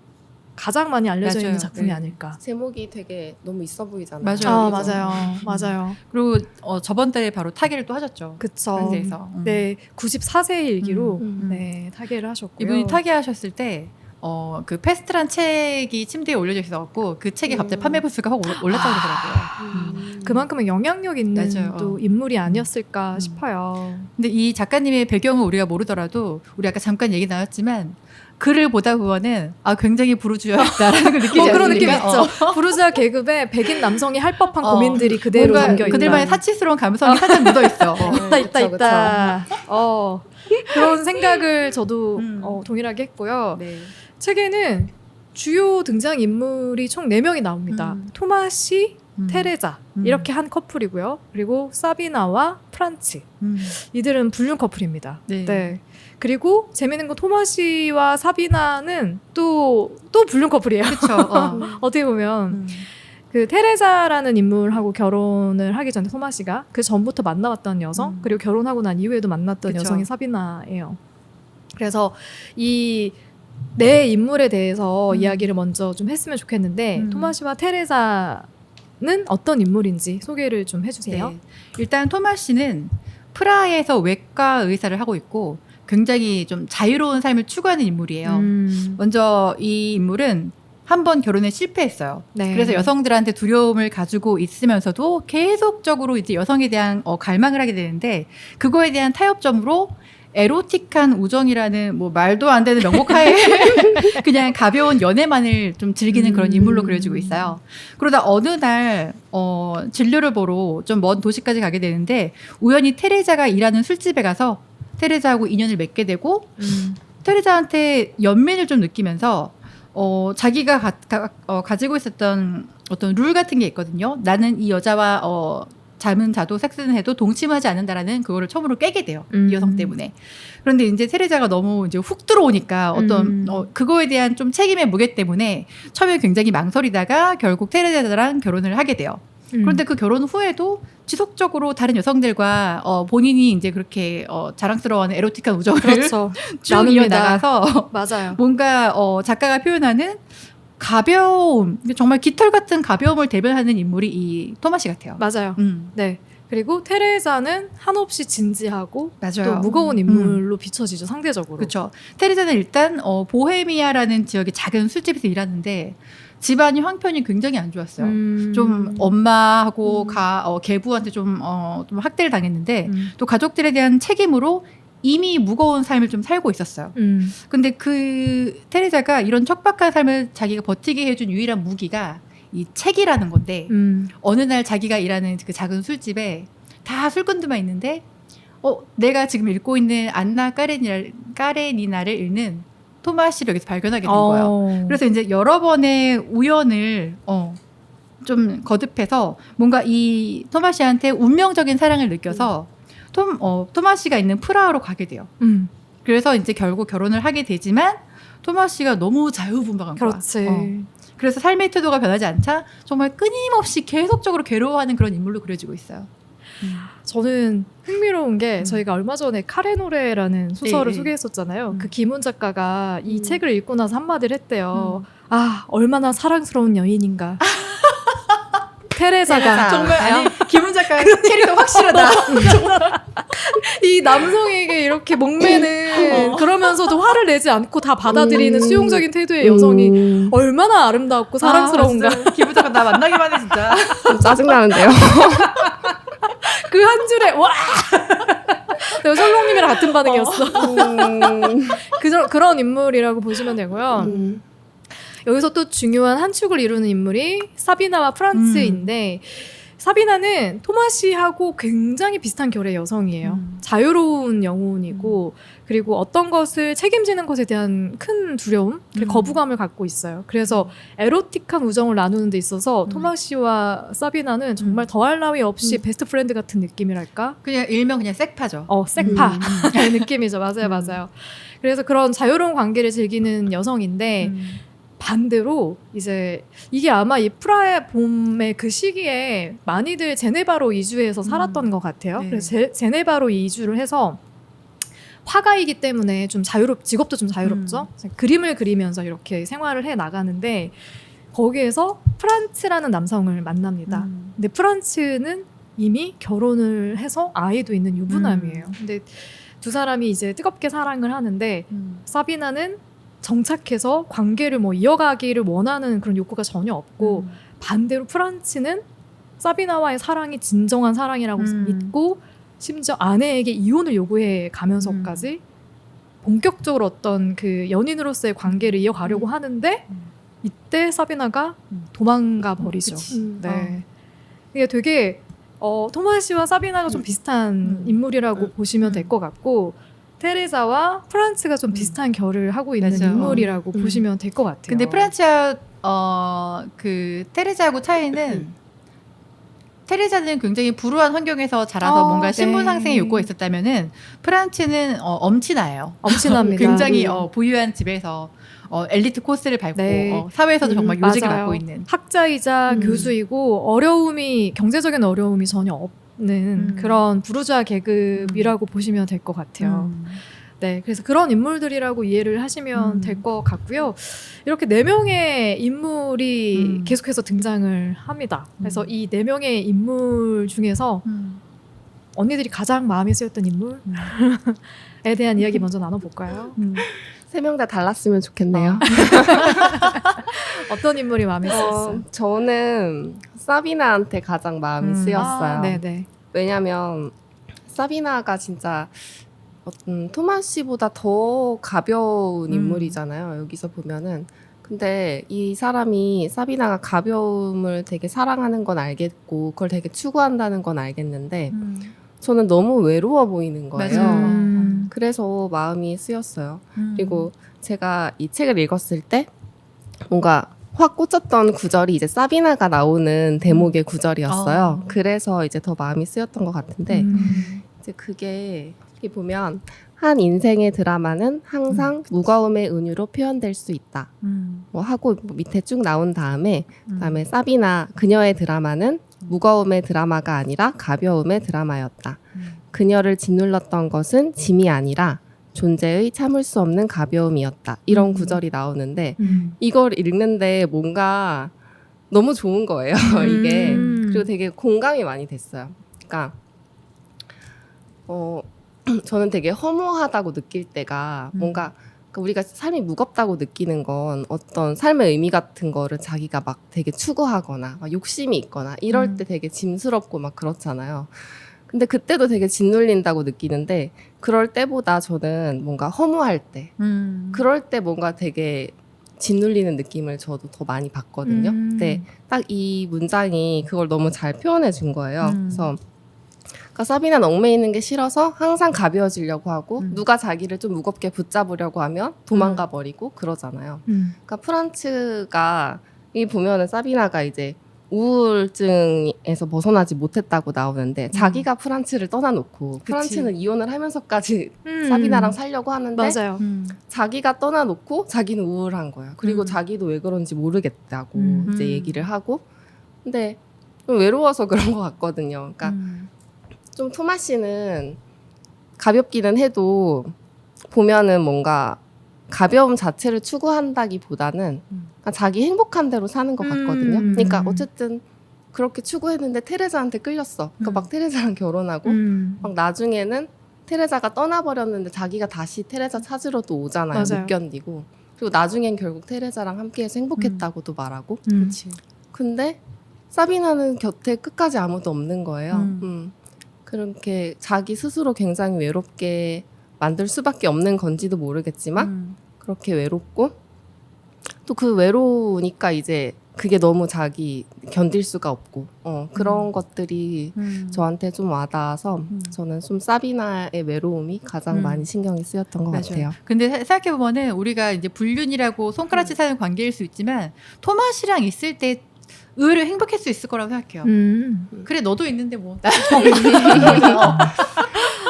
[SPEAKER 1] 가장 많이 알려져
[SPEAKER 2] 맞아요.
[SPEAKER 1] 있는 작품이
[SPEAKER 2] 네.
[SPEAKER 1] 아닐까.
[SPEAKER 3] 제목이 되게 너무 있어 보이잖아요.
[SPEAKER 2] 맞아요.
[SPEAKER 1] 맞아요.
[SPEAKER 2] 그리고 저번 달에 바로 타계를 또 하셨죠.
[SPEAKER 1] 그쵸.
[SPEAKER 2] 프랑스에서.
[SPEAKER 1] 네, 94세 일기로
[SPEAKER 3] 음.
[SPEAKER 1] 네, 타계를 하셨고요.
[SPEAKER 2] 이분이 타계하셨을 때 그 페스트란 책이 침대에 올려져 있어갖고 그 책이 갑자기 판매 부수가 확 올랐다고 그러더라고요.
[SPEAKER 1] 그만큼의 영향력 있는
[SPEAKER 2] 맞아요.
[SPEAKER 1] 또 인물이 아니었을까 싶어요.
[SPEAKER 2] 근데 이 작가님의 배경을 우리가 모르더라도 우리 아까 잠깐 얘기 나왔지만 글을 보다 보면은 굉장히 부르주아였다라는 걸 느끼지 않습니까?
[SPEAKER 1] 그런 느낌 있죠. 부르주아 계급의 백인 남성이 할 법한 고민들이 그대로
[SPEAKER 2] 뭔가
[SPEAKER 1] 담겨 있다.
[SPEAKER 2] 그들만의 사치스러운 감성이 살짝 묻어 있어.
[SPEAKER 1] 있다. 그런 생각을 저도 동일하게 했고요.
[SPEAKER 2] 네.
[SPEAKER 1] 책에는 주요 등장 인물이 총 4명이 나옵니다. 토마시, 테레자 이렇게 한 커플이고요. 그리고 사비나와 프란츠 이들은 불륜 커플입니다.
[SPEAKER 2] 네.
[SPEAKER 1] 그리고 재밌는 건 토마시와 사비나는 또 불륜 커플이에요.
[SPEAKER 2] 그렇죠.
[SPEAKER 1] 어떻게 보면 그 테레자라는 인물하고 결혼을 하기 전에 토마시가 그 전부터 만나왔던 여성 그리고 결혼하고 난 이후에도 만났던
[SPEAKER 2] 그쵸.
[SPEAKER 1] 여성이 사비나예요. 그래서 이 네 인물에 대해서 이야기를 먼저 좀 했으면 좋겠는데 토마시와 테레자는 어떤 인물인지 소개를 좀 해주세요.
[SPEAKER 2] 네. 일단 토마 씨는 프라하에서 외과 의사를 하고 있고 굉장히 좀 자유로운 삶을 추구하는 인물이에요. 먼저 이 인물은 한 번 결혼에 실패했어요.
[SPEAKER 1] 네.
[SPEAKER 2] 그래서 여성들한테 두려움을 가지고 있으면서도 계속적으로 이제 여성에 대한 갈망을 하게 되는데 그거에 대한 타협점으로 에로틱한 우정이라는 뭐 말도 안 되는 명목하에 그냥 가벼운 연애만을 좀 즐기는 그런 인물로 그려지고 있어요. 그러다 어느 날 진료를 보러 좀 먼 도시까지 가게 되는데 우연히 테레자가 일하는 술집에 가서 테레자하고 인연을 맺게 되고 테레자한테 연민을 좀 느끼면서 자기가 가지고 있었던 어떤 룰 같은 게 있거든요. 나는 이 여자와 잠은 자도 섹스는 해도 동침하지 않는다라는 그거를 처음으로 깨게 돼요. 이 여성 때문에. 그런데 이제 테레자가 너무 이제 훅 들어오니까 어떤 그거에 대한 좀 책임의 무게 때문에 처음에 굉장히 망설이다가 결국 테레자랑 결혼을 하게 돼요. 그런데 그 결혼 후에도 지속적으로 다른 여성들과 본인이 이제 그렇게 자랑스러워하는 에로틱한 우정을
[SPEAKER 1] 그렇죠.
[SPEAKER 2] 쭉 이어나가서
[SPEAKER 1] 맞아요.
[SPEAKER 2] 뭔가 작가가 표현하는 가벼움, 정말 깃털 같은 가벼움을 대변하는 인물이 이 토마시 같아요.
[SPEAKER 1] 맞아요. 네. 그리고 테레자는 한없이 진지하고
[SPEAKER 2] 맞아요.
[SPEAKER 1] 또 무거운 인물로 비춰지죠, 상대적으로.
[SPEAKER 2] 그렇죠. 테레자는 일단 보헤미아라는 지역의 작은 술집에서 일하는데 집안이 형편이 굉장히 안 좋았어요. 좀 엄마하고 계부한테 좀 학대를 당했는데 또 가족들에 대한 책임으로 이미 무거운 삶을 좀 살고 있었어요. 근데 그 테레자가 이런 척박한 삶을 자기가 버티게 해준 유일한 무기가 이 책이라는 건데 어느 날 자기가 일하는 그 작은 술집에 다 술꾼들만 있는데 내가 지금 읽고 있는 안나 까레니나를 읽는 토마시를 여기서 발견하게 된 거예요. 그래서 이제 여러 번의 우연을 좀 거듭해서 뭔가 이 토마시한테 운명적인 사랑을 느껴서 토마시가 있는 프라하로 가게 돼요. 그래서 이제 결국 결혼을 하게 되지만 토마시가 너무 자유분방한 거야.
[SPEAKER 1] 그렇지.
[SPEAKER 2] 그래서 삶의 태도가 변하지 않자 정말 끊임없이 계속적으로 괴로워하는 그런 인물로 그려지고 있어요.
[SPEAKER 1] 저는 흥미로운 게 저희가 얼마 전에 카레노레라는 소설을
[SPEAKER 2] 네.
[SPEAKER 1] 소개했었잖아요. 그 김훈 작가가 이 책을 읽고 나서 한마디를 했대요. 아, 얼마나 사랑스러운 여인인가. 테레자가
[SPEAKER 2] 정말 아니 김훈 작가 캐릭터 확실하다.
[SPEAKER 1] 이 남성에게 이렇게 목매는 그러면서도 화를 내지 않고 다 받아들이는 수용적인 태도의 여성이 얼마나 아름답고 사랑스러운가.
[SPEAKER 2] 김훈 작가 나 만나기만 해 진짜.
[SPEAKER 3] 좀 짜증나는데요.
[SPEAKER 1] 그 한 줄에 와. 내가 설롱님이랑 같은 반응이었어. 그런 인물이라고 보시면 되고요. 여기서 또 중요한 한 축을 이루는 인물이 사비나와 프란츠인데 사비나는 토마시하고 굉장히 비슷한 결의 여성이에요. 자유로운 영혼이고 그리고 어떤 것을 책임지는 것에 대한 큰 두려움, 거부감을 갖고 있어요. 그래서 에로틱한 우정을 나누는 데 있어서 토마시와 사비나는 정말 더할 나위 없이 베스트 프렌드 같은 느낌이랄까?
[SPEAKER 2] 그냥 일명 그냥 섹파죠.
[SPEAKER 1] 섹파 느낌이죠. 맞아요, 맞아요. 그래서 그런 자유로운 관계를 즐기는 여성인데 반대로 이제 이게 아마 이 프라하의 봄의 그 시기에 많이들 제네바로 이주해서 살았던 것 같아요.
[SPEAKER 2] 네.
[SPEAKER 1] 그래서 제네바로 이주를 해서 화가이기 때문에 좀 직업도 좀 자유롭죠. 그림을 그리면서 이렇게 생활을 해 나가는데 거기에서 프란츠라는 남성을 만납니다. 근데 프란츠는 이미 결혼을 해서 아이도 있는 유부남이에요. 근데 두 사람이 이제 뜨겁게 사랑을 하는데 사비나는 정착해서 관계를 이어가기를 원하는 그런 욕구가 전혀 없고 반대로 프란츠는 사비나와의 사랑이 진정한 사랑이라고 믿고 심지어 아내에게 이혼을 요구해 가면서까지 본격적으로 어떤 그 연인으로서의 관계를 이어가려고 하는데 이때 사비나가 도망가 버리죠. 네. 이게 되게 토마시와 사비나가 좀 비슷한 인물이라고 보시면 될 것 같고 테레자와 프란츠가 좀 비슷한 결을 하고 있는
[SPEAKER 2] 맞아.
[SPEAKER 1] 인물이라고 보시면 될 것 같아요.
[SPEAKER 2] 근데 프란츠와 그 테레자하고 차이는 테레자는 굉장히 불우한 환경에서 자라서 뭔가 신분 상승의 욕구가 있었다면은 프란츠는 엄친아예요.
[SPEAKER 1] 엄친아입니다.
[SPEAKER 2] 굉장히 부유한 집에서 엘리트 코스를 밟고 사회에서도 정말 요직을
[SPEAKER 1] 맞아요.
[SPEAKER 2] 맡고 있는
[SPEAKER 1] 학자이자 교수이고 경제적인 어려움이 전혀 없는 그런 부르주아 계급이라고 보시면 될 것 같아요. 네, 그래서 그런 인물들이라고 이해를 하시면 될 것 같고요. 이렇게 4명의 인물이 계속해서 등장을 합니다. 그래서 이 4명의 인물 중에서 언니들이 가장 마음에 쓰였던 인물에 대한 이야기 먼저 나눠볼까요?
[SPEAKER 3] 3명 다 달랐으면 좋겠네요.
[SPEAKER 1] 어떤 인물이 마음에 쓰였어요?
[SPEAKER 3] 저는 사비나한테 가장 마음이 쓰였어요.
[SPEAKER 1] 네네.
[SPEAKER 3] 왜냐면 사비나가 진짜 토마 씨보다 더 가벼운 인물이잖아요. 여기서 보면은. 근데 이 사람이 사비나가 가벼움을 되게 사랑하는 건 알겠고 그걸 되게 추구한다는 건 알겠는데 저는 너무 외로워 보이는 거예요.
[SPEAKER 2] 맞아요.
[SPEAKER 3] 그래서 마음이 쓰였어요. 그리고 제가 이 책을 읽었을 때 뭔가 확 꽂혔던 구절이 이제 사비나가 나오는 대목의 구절이었어요. 그래서 이제 더 마음이 쓰였던 것 같은데 이제 그게 여기 보면 한 인생의 드라마는 항상 무거움의 은유로 표현될 수 있다. 뭐 하고 밑에 쭉 나온 다음에 그다음에 사비나 그녀의 드라마는 무거움의 드라마가 아니라 가벼움의 드라마였다. 그녀를 짓눌렀던 것은 짐이 아니라 존재의 참을 수 없는 가벼움이었다. 이런 구절이 나오는데 이걸 읽는데 뭔가 너무 좋은 거예요. 이게. 그리고 되게 공감이 많이 됐어요. 그러니까 저는 되게 허무하다고 느낄 때가 뭔가 그러니까 우리가 삶이 무겁다고 느끼는 건 어떤 삶의 의미 같은 거를 자기가 막 되게 추구하거나 막 욕심이 있거나 이럴 때 되게 짐스럽고 막 그렇잖아요. 근데 그때도 되게 짓눌린다고 느끼는데 그럴 때보다 저는 뭔가 허무할 때 그럴 때 뭔가 되게 짓눌리는 느낌을 저도 더 많이 받거든요. 근데 딱 이 문장이 그걸 너무 잘 표현해 준 거예요. 그래서 그러니까 사비나는 얽매이는 게 싫어서 항상 가벼워지려고 하고 누가 자기를 좀 무겁게 붙잡으려고 하면 도망가 버리고 그러잖아요. 그러니까 프란츠가 이 보면은 사비나가 이제 우울증에서 벗어나지 못했다고 나오는데 자기가 프란츠를 떠나놓고 프란츠는 이혼을 하면서까지 사비나랑 살려고 하는데
[SPEAKER 1] 맞아요.
[SPEAKER 3] 자기가 떠나놓고 자기는 우울한 거예요. 그리고 자기도 왜 그런지 모르겠다고 이제 얘기를 하고 근데 좀 외로워서 그런 것 같거든요. 그러니까 좀 토마 씨는 가볍기는 해도 보면은 뭔가 가벼움 자체를 추구한다기보다는 그러니까 자기 행복한 대로 사는 것 같거든요. 그러니까 어쨌든 그렇게 추구했는데 테레자한테 끌렸어. 그러니까 막 테레자랑 결혼하고 막 나중에는 테레자가 떠나버렸는데 자기가 다시 테레자 찾으러 또 오잖아요.
[SPEAKER 1] 맞아요.
[SPEAKER 3] 못 견디고. 그리고 나중엔 결국 테레자랑 함께해서 행복했다고도 말하고.
[SPEAKER 2] 그렇지.
[SPEAKER 3] 근데 사비나는 곁에 끝까지 아무도 없는 거예요. 그렇게 자기 스스로 굉장히 외롭게 만들 수밖에 없는 건지도 모르겠지만 그렇게 외롭고 또 그 외로우니까 이제 그게 너무 자기 견딜 수가 없고 그런 것들이 저한테 좀 와닿아서 저는 좀 사비나의 외로움이 가장 많이 신경이 쓰였던 것 같아요.
[SPEAKER 2] 근데 생각해보면은 우리가 이제 불륜이라고 손가락질 사는 관계일 수 있지만 토마시랑 있을 때 의외로 행복할 수 있을 거라고 생각해요. 그래 너도 있는데 뭐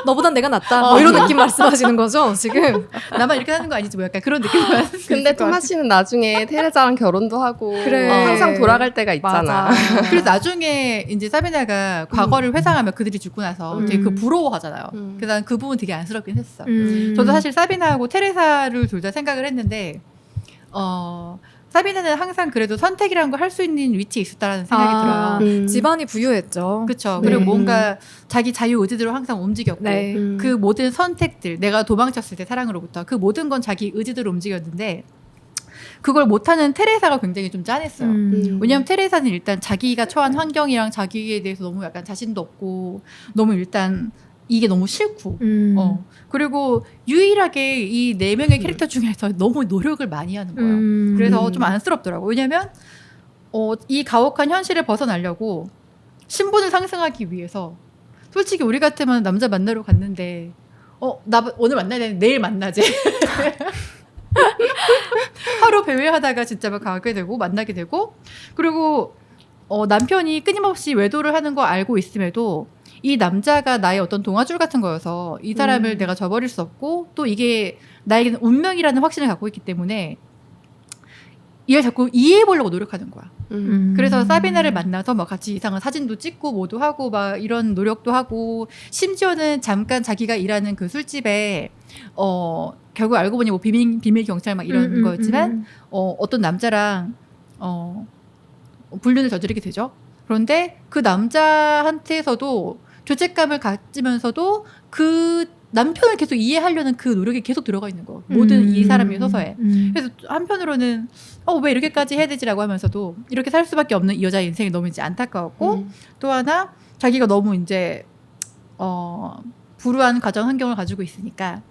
[SPEAKER 1] 너보단 내가 낫다. 뭐 이런 느낌 말씀하시는 거죠 지금?
[SPEAKER 2] 나만 이렇게 하는 거 아니지 뭐 약간 그런 느낌.
[SPEAKER 3] 근데 토마 씨는 나중에 테레자랑 결혼도 하고
[SPEAKER 1] 그래.
[SPEAKER 3] 항상 돌아갈 때가 있잖아.
[SPEAKER 1] 맞아.
[SPEAKER 2] 그래서 나중에 이제 사비나가 과거를 회상하며 그들이 죽고 나서 되게 그 부러워하잖아요. 그래서 난 그 부분 되게 안쓰럽긴 했어. 저도 사실 사비나하고 테레사를 둘 다 생각을 했는데 사비나는 항상 그래도 선택이라는 걸 할 수 있는 위치에 있었다라는 생각이 들어요.
[SPEAKER 1] 집안이 부유했죠.
[SPEAKER 2] 그렇죠.
[SPEAKER 1] 네.
[SPEAKER 2] 그리고 뭔가 자기 자유 의지대로 항상 움직였고
[SPEAKER 1] 네.
[SPEAKER 2] 그 모든 선택들 내가 도망쳤을 때 사랑으로부터 그 모든 건 자기 의지대로 움직였는데 그걸 못하는 테레사가 굉장히 좀 짠했어요. 왜냐하면 테레사는 일단 자기가 처한 환경이랑 자기에 대해서 너무 약간 자신도 없고 너무 일단 이게 너무 싫고 그리고 유일하게 이 4명의 캐릭터 중에서 너무 노력을 많이 하는 거예요. 그래서 좀 안쓰럽더라고요. 왜냐면 이 가혹한 현실을 벗어나려고 신분을 상승하기 위해서 솔직히 우리 같으면 남자 만나러 갔는데 나 오늘 만나야 되는데 내일 만나재. 하루 배회하다가 진짜 막 가게 되고 만나게 되고 그리고 남편이 끊임없이 외도를 하는 거 알고 있음에도 이 남자가 나의 어떤 동아줄 같은 거여서 이 사람을 내가 저버릴 수 없고 또 이게 나에게는 운명이라는 확신을 갖고 있기 때문에 이걸 자꾸 이해해보려고 노력하는 거야. 그래서 사비나를 만나서 막 같이 이상한 사진도 찍고 뭐도 하고 막 이런 노력도 하고 심지어는 잠깐 자기가 일하는 그 술집에 결국 알고 보니 뭐 비밀 경찰 막 이런 거였지만 어떤 남자랑 불륜을 저지르게 되죠. 그런데 그 남자한테서도 죄책감을 가지면서도 그 남편을 계속 이해하려는 그 노력이 계속 들어가 있는 거. 모든 이 사람의 서서에. 그래서 한편으로는 왜 이렇게까지 해야 되지라고 하면서도 이렇게 살 수밖에 없는 이 여자의 인생이 너무 이제 안타까웠고 또 하나 자기가 너무 이제 불우한 가정 환경을 가지고 있으니까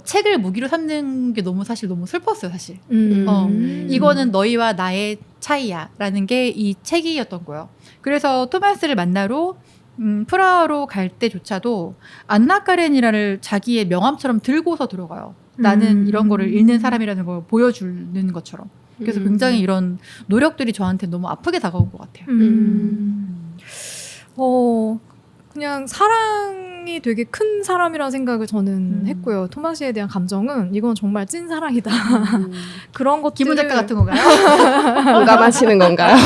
[SPEAKER 2] 책을 무기로 삼는 게 사실 너무 슬펐어요, 사실. 이거는 너희와 나의 차이야라는 게 이 책이었던 거예요. 그래서 토마스를 만나러 프라하로 갈 때조차도 안나 카레니나를 자기의 명함처럼 들고서 들어가요. 나는 이런 거를 읽는 사람이라는 걸 보여주는 것처럼. 그래서 굉장히 이런 노력들이 저한테 너무 아프게 다가온 것 같아요.
[SPEAKER 1] 그냥 사랑이 되게 큰 사람이라는 생각을 저는 했고요. 토마시에 대한 감정은 이건 정말 찐 사랑이다. 그런 것들
[SPEAKER 2] 김은 작가 같은 건가요?
[SPEAKER 3] 공감하시는 건가요?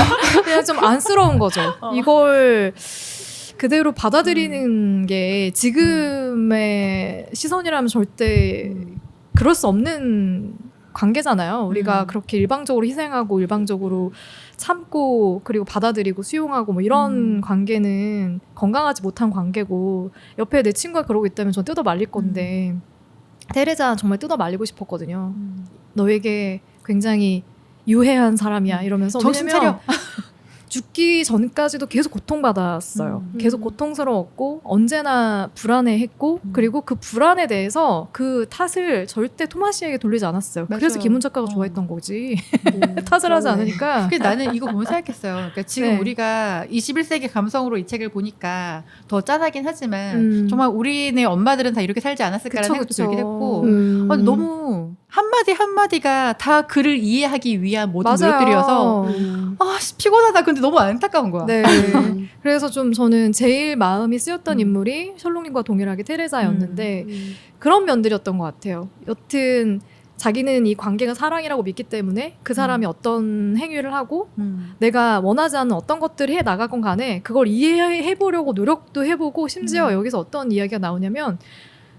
[SPEAKER 1] 그냥 좀 안쓰러운 거죠. 이걸 그대로 받아들이는 게 지금의 시선이라면 절대 그럴 수 없는 관계잖아요. 우리가 그렇게 일방적으로 희생하고 일방적으로 참고 그리고 받아들이고 수용하고 뭐 이런 관계는 건강하지 못한 관계고 옆에 내 친구가 그러고 있다면 전 뜯어 말릴 건데 테레자 정말 뜯어 말리고 싶었거든요. 너에게 굉장히 유해한 사람이야 이러면서
[SPEAKER 2] 정신
[SPEAKER 1] 왜냐면
[SPEAKER 2] 차려.
[SPEAKER 1] 죽기 전까지도 계속 고통받았어요. 계속 고통스러웠고 언제나 불안해했고 그리고 그 불안에 대해서 그 탓을 절대 토마시에게 돌리지 않았어요.
[SPEAKER 2] 맞아요.
[SPEAKER 1] 그래서 김은 작가가 좋아했던 거지. 탓을 하지 않으니까.
[SPEAKER 2] 그래서 나는 이거 보면 생각했어요. 그러니까 지금
[SPEAKER 1] 네.
[SPEAKER 2] 우리가 21세기 감성으로 이 책을 보니까 더 짠하긴 하지만 정말 우리네 엄마들은 다 이렇게 살지 않았을까라는 생각도 들긴 했고 아니, 너무 한마디 한마디가 다 그를 이해하기 위한 모든
[SPEAKER 1] 맞아요.
[SPEAKER 2] 노력들이어서 피곤하다. 근데 너무 안타까운 거야.
[SPEAKER 1] 네. 그래서 좀 저는 제일 마음이 쓰였던 인물이 셜록님과 동일하게 테레자였는데 그런 면들이었던 것 같아요. 여튼 자기는 이 관계가 사랑이라고 믿기 때문에 그 사람이 어떤 행위를 하고 내가 원하지 않는 어떤 것들을 해 나가건 간에 그걸 이해해보려고 노력도 해보고 심지어 여기서 어떤 이야기가 나오냐면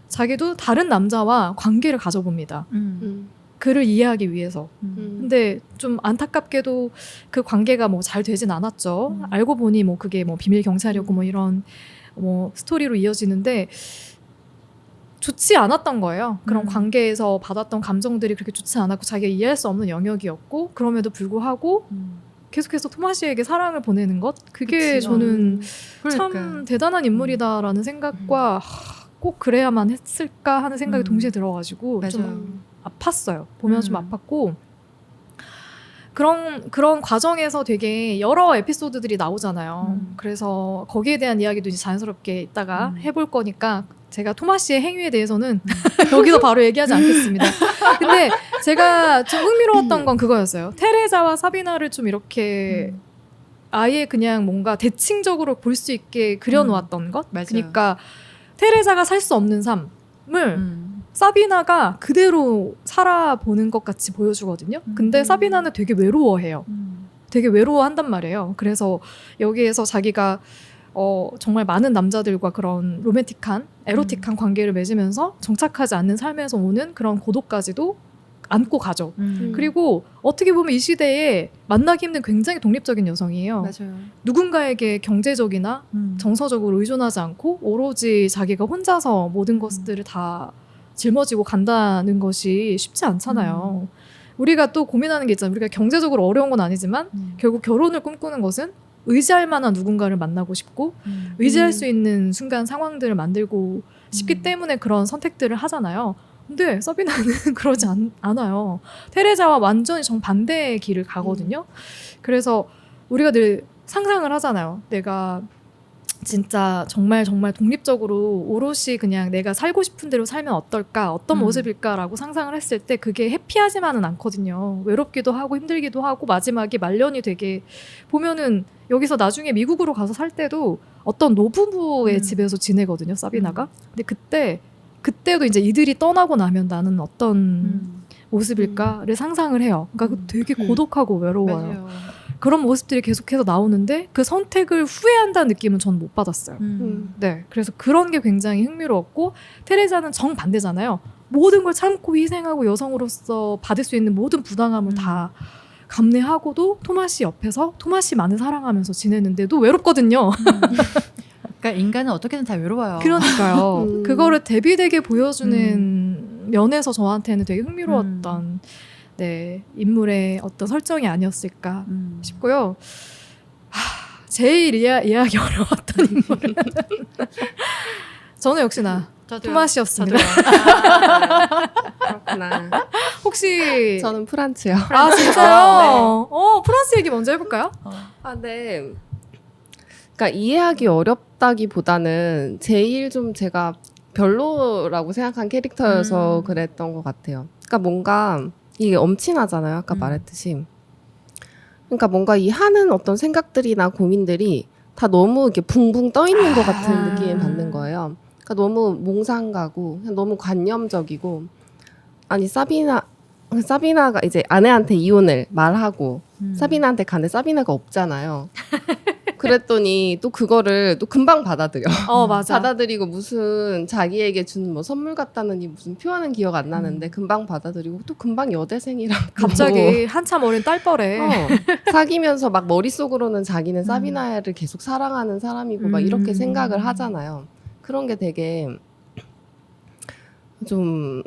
[SPEAKER 1] 자기도 다른 남자와 관계를 가져봅니다. 그를 이해하기 위해서. 근데 좀 안타깝게도 그 관계가 뭐 잘 되진 않았죠. 알고 보니 뭐 그게 뭐 비밀 경찰이었고 뭐 이런 뭐 스토리로 이어지는데 좋지 않았던 거예요. 그런 관계에서 받았던 감정들이 그렇게 좋지 않았고 자기가 이해할 수 없는 영역이었고 그럼에도 불구하고 계속해서 토마시에게 사랑을 보내는 것 그게
[SPEAKER 2] 그치.
[SPEAKER 1] 저는
[SPEAKER 2] 그러니까.
[SPEAKER 1] 참 대단한 인물이다라는 생각과 꼭 그래야만 했을까 하는 생각이 동시에 들어가지고
[SPEAKER 2] 맞아요.
[SPEAKER 1] 좀 아팠어요. 보면 좀 아팠고 그런 과정에서 되게 여러 에피소드들이 나오잖아요. 그래서 거기에 대한 이야기도 이제 자연스럽게 이따가 해볼 거니까 제가 토마시의 행위에 대해서는 여기서 바로 얘기하지 않겠습니다. 근데 제가 좀 흥미로웠던 건 그거였어요. 테레자와 사비나를 좀 이렇게 아예 그냥 뭔가 대칭적으로 볼 수 있게 그려놓았던 것.
[SPEAKER 2] 맞아요.
[SPEAKER 1] 그러니까 테레자가 살 수 없는 삶을 사비나가 그대로 살아보는 것 같이 보여주거든요. 근데 사비나는 되게 외로워해요. 되게 외로워한단 말이에요. 그래서 여기에서 자기가 정말 많은 남자들과 그런 로맨틱한, 에로틱한 관계를 맺으면서 정착하지 않는 삶에서 오는 그런 고독까지도 안고 가죠. 그리고 어떻게 보면 이 시대에 만나기 힘든 굉장히 독립적인 여성이에요.
[SPEAKER 2] 맞아요.
[SPEAKER 1] 누군가에게 경제적이나 정서적으로 의존하지 않고 오로지 자기가 혼자서 모든 것들을 다 짊어지고 간다는 것이 쉽지 않잖아요. 우리가 또 고민하는 게 있잖아요. 우리가 경제적으로 어려운 건 아니지만 결국 결혼을 꿈꾸는 것은 의지할 만한 누군가를 만나고 싶고 의지할 수 있는 순간 상황들을 만들고 싶기 때문에 그런 선택들을 하잖아요. 근데 서비나는 그러지 않아요. 테레자와 완전히 정반대의 길을 가거든요. 그래서 우리가 늘 상상을 하잖아요. 내가 진짜 정말 독립적으로 오롯이 그냥 내가 살고 싶은 대로 살면 어떨까, 어떤 모습일까라고 상상을 했을 때 그게 해피하지만은 않거든요. 외롭기도 하고 힘들기도 하고 마지막에 말년이 되게 보면은 여기서 나중에 미국으로 가서 살 때도 어떤 노부부의 집에서 지내거든요, 사비나가. 근데 그때도 이제 이들이 떠나고 나면 나는 어떤 모습일까를 상상을 해요. 그러니까 되게 고독하고 외로워요.
[SPEAKER 2] 맞아요.
[SPEAKER 1] 그런 모습들이 계속해서 나오는데 그 선택을 후회한다는 느낌은 저는 못 받았어요. 네, 그래서 그런 게 굉장히 흥미로웠고 테레자는 정반대잖아요. 모든 걸 참고 희생하고 여성으로서 받을 수 있는 모든 부당함을 다 감내하고도 토마시 옆에서 토마시만을 사랑하면서 지내는데도 외롭거든요.
[SPEAKER 2] 그러니까 인간은 어떻게든 다 외로워요.
[SPEAKER 1] 그러니까요. 그거를 대비되게 보여주는 면에서 저한테는 되게 흥미로웠던 네, 인물의 어떤 설정이 아니었을까 싶고요. 제일 이해하기 어려웠던 인물은 저는 역시나
[SPEAKER 2] 저도요.
[SPEAKER 1] 토마시였습니다.
[SPEAKER 3] 그렇구나.
[SPEAKER 1] 혹시
[SPEAKER 3] 저는 프란츠요.
[SPEAKER 1] 아 진짜요? 프랑스 얘기 먼저 해볼까요?
[SPEAKER 3] 아, 네. 그러니까 이해하기 어렵다기보다는 제일 좀 제가 별로라고 생각한 캐릭터여서 그랬던 것 같아요. 그러니까 뭔가 이게 엄친하잖아요. 아까 말했듯이. 그러니까 뭔가 이 하는 어떤 생각들이나 고민들이 다 너무 이렇게 붕붕 떠 있는 것 같은 느낌을 받는 거예요. 그러니까 너무 몽상가고 그냥 너무 관념적이고 아니 사비나가 이제 아내한테 이혼을 말하고 사비나한테 가는데 사비나가 없잖아요. 그랬더니 또 그거를 또 금방 받아들여.
[SPEAKER 1] 맞아.
[SPEAKER 3] 받아들이고 무슨 자기에게 준 뭐 선물 같다느니 무슨 표현은 기억 안 나는데 금방 받아들이고 또 금방 여대생이랑
[SPEAKER 1] 갑자기 한참 어린 딸뻘에
[SPEAKER 3] 사귀면서 막 머릿속으로는 자기는 사비나를 계속 사랑하는 사람이고 막 이렇게 생각을 하잖아요. 그런 게 되게 좀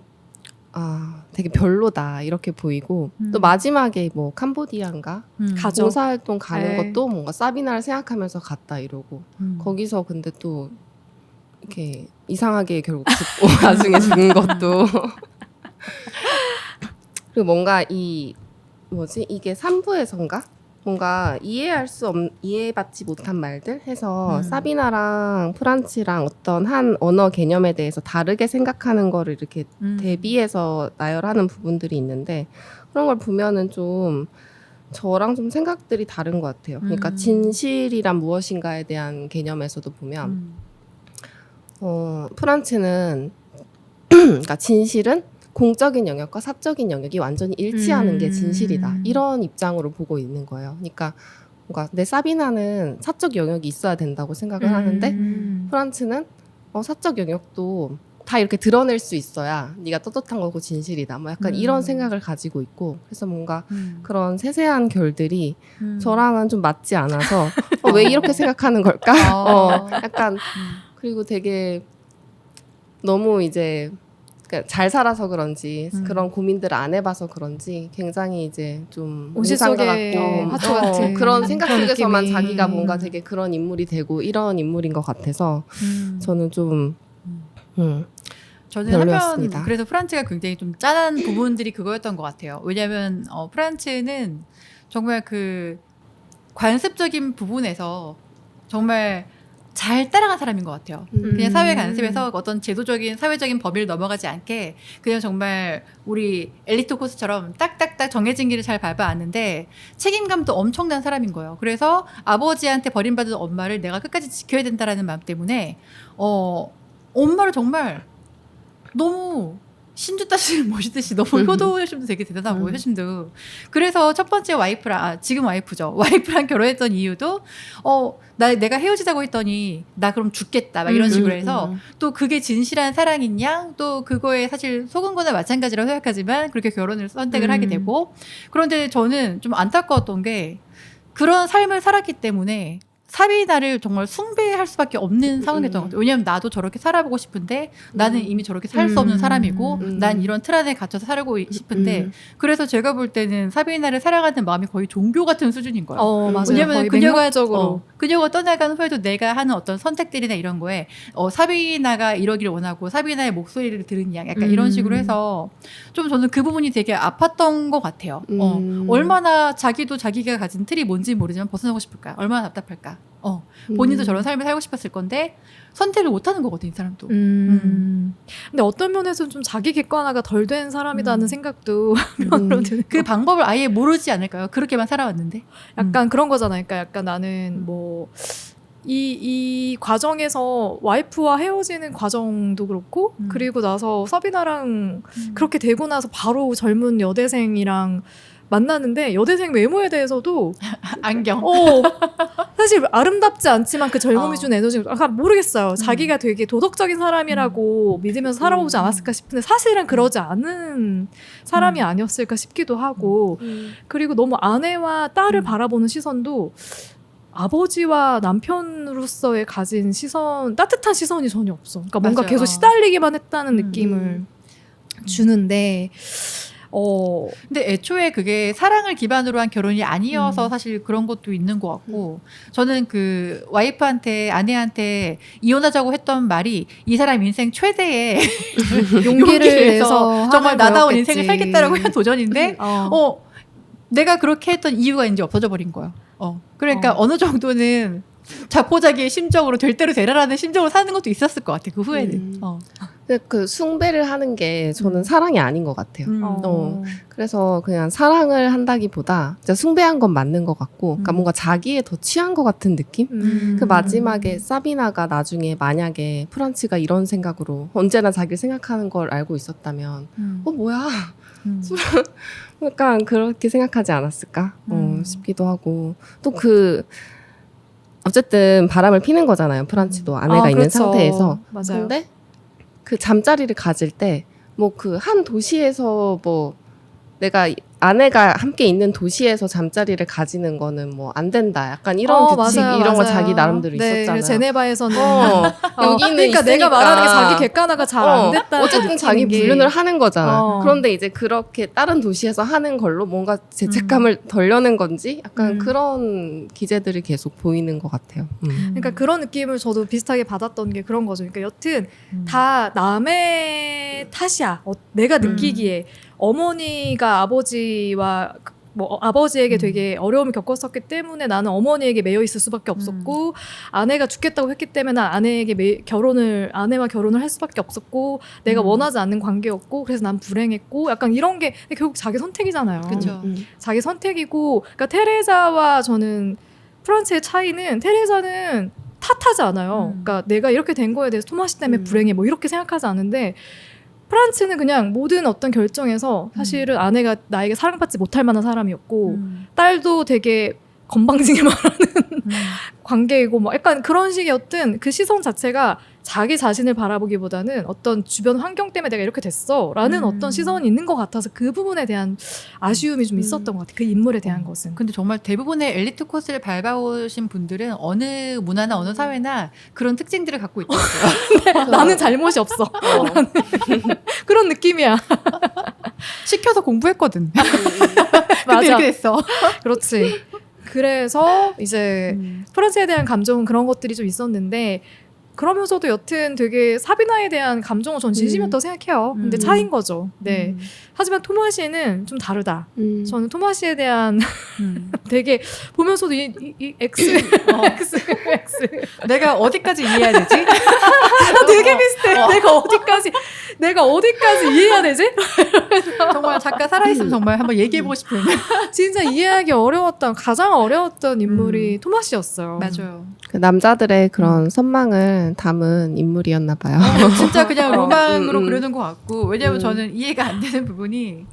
[SPEAKER 3] 되게 별로다 이렇게 보이고 또 마지막에 뭐 캄보디아인가
[SPEAKER 1] 가죠.
[SPEAKER 3] 봉사활동 가는
[SPEAKER 1] 네.
[SPEAKER 3] 것도 뭔가 사비나를 생각하면서 갔다 이러고 거기서 근데 또 이렇게 이상하게 결국 죽고 나중에 죽은 것도 그리고 뭔가 이게 3부에선가 뭔가 이해받지 못한 말들 해서 사비나랑 프란치랑 어떤 한 언어 개념에 대해서 다르게 생각하는 거를 이렇게 대비해서 나열하는 부분들이 있는데 그런 걸 보면은 좀 저랑 좀 생각들이 다른 것 같아요. 그러니까 진실이란 무엇인가에 대한 개념에서도 보면 프란치는 그러니까 진실은 공적인 영역과 사적인 영역이 완전히 일치하는 게 진실이다. 이런 입장으로 보고 있는 거예요. 그러니까 뭔가 내 사비나는 사적 영역이 있어야 된다고 생각을 하는데 프란츠는 사적 영역도 다 이렇게 드러낼 수 있어야 네가 떳떳한 거고 진실이다. 뭐 약간 이런 생각을 가지고 있고 그래서 뭔가 그런 세세한 결들이 저랑은 좀 맞지 않아서 왜 이렇게 생각하는 걸까? 약간 그리고 되게 너무 이제 그러니까 잘 살아서 그런지 그런 고민들을 안 해봐서 그런지 굉장히 이제 좀
[SPEAKER 1] 오실
[SPEAKER 3] 몽상가
[SPEAKER 1] 속에
[SPEAKER 3] 같고
[SPEAKER 1] 화초 같은
[SPEAKER 3] 그런 생각
[SPEAKER 1] 그런
[SPEAKER 3] 속에서만
[SPEAKER 1] 느낌이.
[SPEAKER 3] 자기가 뭔가 되게 그런 인물이 되고 이런 인물인 것 같아서 저는 좀
[SPEAKER 2] 저는
[SPEAKER 3] 별로였습니다.
[SPEAKER 2] 한편 그래서 프란츠가 굉장히 좀 짠한 부분들이 그거였던 것 같아요. 왜냐하면 프란츠는 정말 그 관습적인 부분에서 정말 잘 따라간 사람인 것 같아요. 그냥 사회 관습에서 어떤 제도적인 사회적인 법을 넘어가지 않게 그냥 정말 우리 엘리트 코스처럼 딱딱딱 정해진 길을 잘 밟아왔는데 책임감도 엄청난 사람인 거예요. 그래서 아버지한테 버림받은 엄마를 내가 끝까지 지켜야 된다라는 마음 때문에 엄마를 정말 너무 신주 따시를 모시듯이 너무 효도심도 되게 대단하고 효심도. 그래서 첫 번째 와이프랑 지금 와이프죠. 와이프랑 결혼했던 이유도 내가 헤어지자고 했더니 나 그럼 죽겠다 막 이런 식으로 해서 또 그게 진실한 사랑인 양 또 그거에 사실 속은 거나 마찬가지라고 생각하지만 그렇게 결혼을 선택을 하게 되고 그런데 저는 좀 안타까웠던 게 그런 삶을 살았기 때문에 사비나를 정말 숭배할 수밖에 없는 상황이었던 것 같아요. 왜냐하면 나도 저렇게 살아보고 싶은데 나는 이미 저렇게 살 수 없는 사람이고 난 이런 틀 안에 갇혀서 살고 싶은데 그래서 제가 볼 때는 사비나를 사랑하는 마음이 거의 종교 같은 수준인 거예요.
[SPEAKER 1] 맞아요.
[SPEAKER 2] 왜냐면
[SPEAKER 1] 거의
[SPEAKER 2] 그녀가
[SPEAKER 1] 맹목적으로.
[SPEAKER 2] 그녀가 떠나간 후에도 내가 하는 어떤 선택들이나 이런 거에 사비나가 이러기를 원하고 사비나의 목소리를 들은 양 약간 이런 식으로 해서 좀 저는 그 부분이 되게 아팠던 것 같아요. 얼마나 자기도 자기가 가진 틀이 뭔지 모르지만 벗어나고 싶을까? 얼마나 답답할까? 본인도 저런 삶을 살고 싶었을 건데 선택을 못하는 거거든 이 사람도.
[SPEAKER 1] 근데 어떤 면에서는 좀 자기 객관화가 덜 된 사람이라는 생각도 한편으로 드는
[SPEAKER 2] 그 방법을 아예 모르지 않을까요? 그렇게만 살아왔는데.
[SPEAKER 1] 약간 그런 거잖아요. 그러니까 약간 나는 뭐 이 과정에서 와이프와 헤어지는 과정도 그렇고 그리고 나서 서비나랑 그렇게 되고 나서 바로 젊은 여대생이랑 만나는데 여대생 외모에 대해서도
[SPEAKER 2] 안경.
[SPEAKER 1] 사실 아름답지 않지만 그 젊음이 준 에너지 모르겠어요. 자기가 되게 도덕적인 사람이라고 믿으면서 살아오지 않았을까 싶은데 사실은 그러지 않은 사람이 아니었을까 싶기도 하고 그리고 너무 아내와 딸을 바라보는 시선도 아버지와 남편으로서의 가진 시선 따뜻한 시선이 전혀 없어. 그러니까 뭔가
[SPEAKER 2] 맞아요.
[SPEAKER 1] 계속 시달리기만 했다는 느낌을 주는데
[SPEAKER 2] 근데 애초에 그게 사랑을 기반으로 한 결혼이 아니어서 사실 그런 것도 있는 것 같고 저는 그 와이프한테 아내한테 이혼하자고 했던 말이 이 사람 인생 최대의
[SPEAKER 1] 용기를 내서
[SPEAKER 2] 정말
[SPEAKER 1] 하는
[SPEAKER 2] 나다운
[SPEAKER 1] 거였겠지.
[SPEAKER 2] 인생을 살겠다라고 한 도전인데 내가 그렇게 했던 이유가 이제 없어져 버린 거야. 그러니까 어느 정도는 자포자기의 심정으로 될 대로 되라라는 심정으로 사는 것도 있었을 것 같아. 그 후에는.
[SPEAKER 3] 근데 그 숭배를 하는 게 저는 사랑이 아닌 것 같아요. 그래서 그냥 사랑을 한다기보다 진짜 숭배한 건 맞는 것 같고, 그러니까 뭔가 자기에 더 취한 것 같은 느낌? 그 마지막에 사비나가 나중에 만약에 프란츠가 이런 생각으로 언제나 자기를 생각하는 걸 알고 있었다면, 뭐야. 약간 그렇게 생각하지 않았을까 싶기도 하고, 또 어쨌든 바람을 피는 거잖아요. 프란츠도 아내가 있는
[SPEAKER 1] 그렇죠.
[SPEAKER 3] 상태에서.
[SPEAKER 1] 맞아요.
[SPEAKER 3] 근데 그 잠자리를 가질 때 뭐 그 한 도시에서 뭐 내가 아내가 함께 있는 도시에서 잠자리를 가지는 거는 뭐 안 된다. 약간 이런 규칙
[SPEAKER 1] 맞아요,
[SPEAKER 3] 이런 거
[SPEAKER 1] 맞아요.
[SPEAKER 3] 자기 나름대로
[SPEAKER 1] 네,
[SPEAKER 3] 있었잖아요.
[SPEAKER 1] 제네바에서는
[SPEAKER 3] 여기는
[SPEAKER 1] 그러니까 내가
[SPEAKER 3] 있으니까.
[SPEAKER 1] 말하는 게 자기 객관화가 잘 안 됐다.
[SPEAKER 3] 어쨌든 자기 불륜을 하는 거잖아.
[SPEAKER 1] 어.
[SPEAKER 3] 그런데 이제 그렇게 다른 도시에서 하는 걸로 뭔가 죄책감을 덜려는 건지 약간 그런 기제들이 계속 보이는 것 같아요.
[SPEAKER 1] 그러니까 그런 느낌을 저도 비슷하게 받았던 게 그런 거죠. 그러니까 여튼 다 남의 탓이야. 내가 느끼기에 어머니가 아버지와 뭐 아버지에게 되게 어려움을 겪었었기 때문에 나는 어머니에게 매여 있을 수밖에 없었고 아내가 죽겠다고 했기 때문에 난 아내와 결혼을 할 수밖에 없었고 내가 원하지 않는 관계였고 그래서 난 불행했고 약간 이런 게 결국 자기 선택이잖아요.
[SPEAKER 2] 그쵸.
[SPEAKER 1] 자기 선택이고 그러니까 테레사와 저는 프란츠의 차이는 테레사는 탓하지 않아요. 그러니까 내가 이렇게 된 거에 대해서 토마시 때문에 불행해 뭐 이렇게 생각하지 않은데 프란츠는 그냥 모든 어떤 결정에서 사실은 아내가 나에게 사랑받지 못할 만한 사람이었고 딸도 되게 건방지게 말하는 관계이고 뭐 약간 그런 식의 어떤 그 시선 자체가 자기 자신을 바라보기보다는 어떤 주변 환경 때문에 내가 이렇게 됐어 라는 어떤 시선이 있는 것 같아서 그 부분에 대한 아쉬움이 좀 있었던 것 같아요. 그 인물에 대한 것은.
[SPEAKER 2] 근데 정말 대부분의 엘리트 코스를 밟아오신 분들은 어느 문화나 어느 사회나 그런 특징들을 갖고 있더라고요.
[SPEAKER 1] 나는 잘못이 없어. 나는 그런 느낌이야.
[SPEAKER 2] 시켜서 공부했거든.
[SPEAKER 1] 맞아.
[SPEAKER 2] 근데 이렇게 됐어.
[SPEAKER 1] 그렇지. 그래서 이제 프란츠에 대한 감정은 그런 것들이 좀 있었는데 그러면서도 여튼 되게 사비나에 대한 감정은 전 진심이었다고 생각해요. 근데 차이인 거죠. 네. 하지만 토마시는 좀 다르다. 저는 토마시에 대한 되게 보면서도 이 X.
[SPEAKER 2] 내가 어디까지 이해해야 되지?
[SPEAKER 1] 되게 비슷해. 내가 어디까지 이해해야 되지?
[SPEAKER 2] 정말 작가 살아있으면 정말 한번 얘기해보고 싶은.
[SPEAKER 1] 진짜 이해하기 어려웠던 가장 어려웠던 인물이 토마시였어요.
[SPEAKER 2] 맞아요.
[SPEAKER 3] 그 남자들의 그런 선망을 담은 인물이었나 봐요.
[SPEAKER 2] 진짜 그냥 로망으로 그려는 것 같고 왜냐면 저는 이해가 안 되는 부분이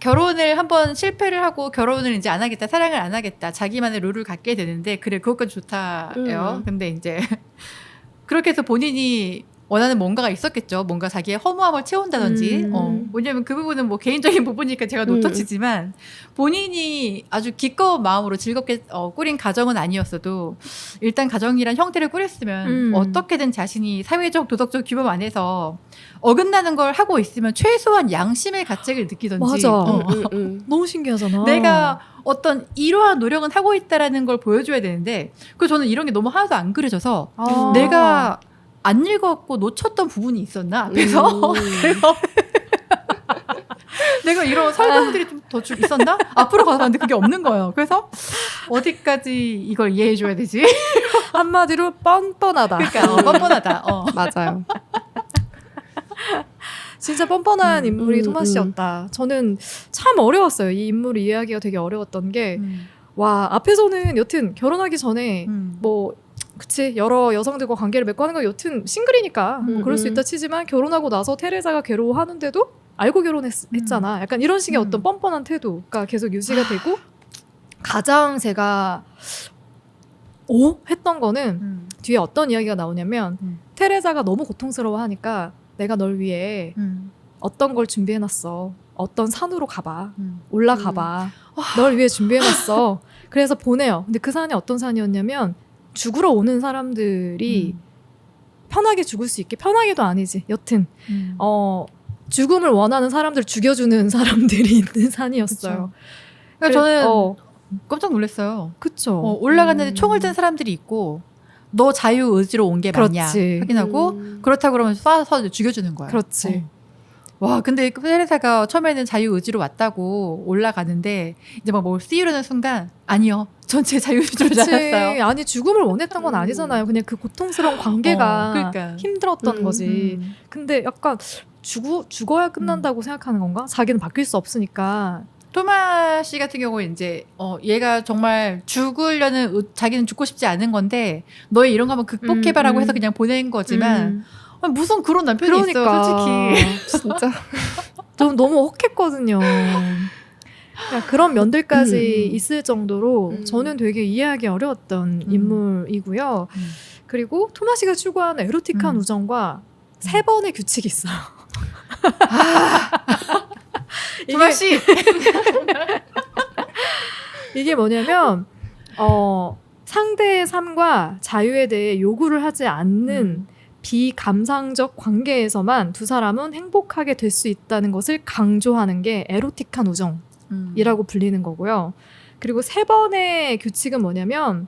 [SPEAKER 2] 결혼을 한번 실패를 하고 결혼을 이제 안 하겠다 사랑을 안 하겠다 자기만의 룰을 갖게 되는데 그래 그것까지 좋다요. 근데 이제 그렇게 해서 본인이 원하는 뭔가가 있었겠죠. 뭔가 자기의 허무함을 채운다든지. 왜냐면 그 부분은 뭐 개인적인 부분이니까 제가 노터치지만 본인이 아주 기꺼운 마음으로 즐겁게 꾸린 가정은 아니었어도 일단 가정이란 형태를 꾸렸으면 어떻게든 자신이 사회적 도덕적 규범 안에서 어긋나는 걸 하고 있으면 최소한 양심의 가책을 느끼던지.
[SPEAKER 1] 맞아. 너무 신기하잖아.
[SPEAKER 2] 내가 어떤 이러한 노력은 하고 있다라는 걸 보여줘야 되는데 그 저는 이런 게 너무 하나도 안 그려져서 내가 안 읽었고 놓쳤던 부분이 있었나 앞에서 그래서 내가 이런 설명들이 좀 더 있었나 앞으로 가서 봤는데 그게 없는 거예요. 그래서 어디까지 이걸 이해해줘야 되지?
[SPEAKER 1] 한마디로 뻔뻔하다.
[SPEAKER 2] 그러니까 뻔뻔하다.
[SPEAKER 3] 맞아요.
[SPEAKER 1] 진짜 뻔뻔한 인물이 토마시였다. 저는 참 어려웠어요. 이 인물을 이해하기가 되게 어려웠던 게 와 앞에서는 여튼 결혼하기 전에 뭐 그치 여러 여성들과 관계를 맺고 하는 건 여튼 싱글이니까 뭐 그럴 수 있다 치지만 결혼하고 나서 테레사가 괴로워하는데도 알고 결혼했잖아. 약간 이런 식의 어떤 뻔뻔한 태도가 계속 유지가 되고 가장 제가 했던 거는 뒤에 어떤 이야기가 나오냐면 테레사가 너무 고통스러워하니까 내가 널 위해 어떤 걸 준비해놨어. 어떤 산으로 가봐. 올라가봐. 널 위해 준비해놨어. 그래서 보내요. 근데 그 산이 어떤 산이었냐면 죽으러 오는 사람들이 편하게 죽을 수 있게 편하게도 아니지. 여튼 죽음을 원하는 사람들 죽여주는 사람들이 있는 산이었어요.
[SPEAKER 2] 그러니까 저는
[SPEAKER 1] 어,
[SPEAKER 2] 깜짝 놀랐어요.
[SPEAKER 1] 그쵸.
[SPEAKER 2] 올라갔는데 총을 든 사람들이 있고 너 자유 의지로 온 게 맞냐
[SPEAKER 1] 그렇지.
[SPEAKER 2] 확인하고 그렇다고 그러면 쏴서 죽여주는 거야.
[SPEAKER 1] 그렇지.
[SPEAKER 2] 와, 근데 테레사가 처음에는 자유 의지로 왔다고 올라가는데 이제 막 뭘 씌우려는 순간 아니요, 전체 자유 의지로
[SPEAKER 1] 그치.
[SPEAKER 2] 나갔어요.
[SPEAKER 1] 아니 죽음을 원했던 건 아니잖아요. 그냥 그 고통스러운 관계가
[SPEAKER 2] 그러니까.
[SPEAKER 1] 힘들었던 거지. 근데 약간 죽어야 끝난다고 생각하는 건가? 자기는 바뀔 수 없으니까.
[SPEAKER 2] 토마 씨 같은 경우에 이제 얘가 정말 죽으려는 자기는 죽고 싶지 않은 건데 너의 이런 거 한번 극복해봐라고 해서 그냥 보낸 거지만 아니, 무슨 그런 남편이
[SPEAKER 1] 그러니까.
[SPEAKER 2] 있어요, 솔직히.
[SPEAKER 3] 진짜.
[SPEAKER 1] 좀 너무 혹했거든요. 그러니까 그런 면들까지 있을 정도로 저는 되게 이해하기 어려웠던 인물이고요. 그리고 토마 씨가 추구하는 에로틱한 우정과 3번의 규칙이 있어요.
[SPEAKER 2] 토마 씨.
[SPEAKER 1] 이게 뭐냐면 상대의 삶과 자유에 대해 요구를 하지 않는 비감상적 관계에서만 두 사람은 행복하게 될 수 있다는 것을 강조하는 게 에로틱한 우정이라고 불리는 거고요. 그리고 3번의 규칙은 뭐냐면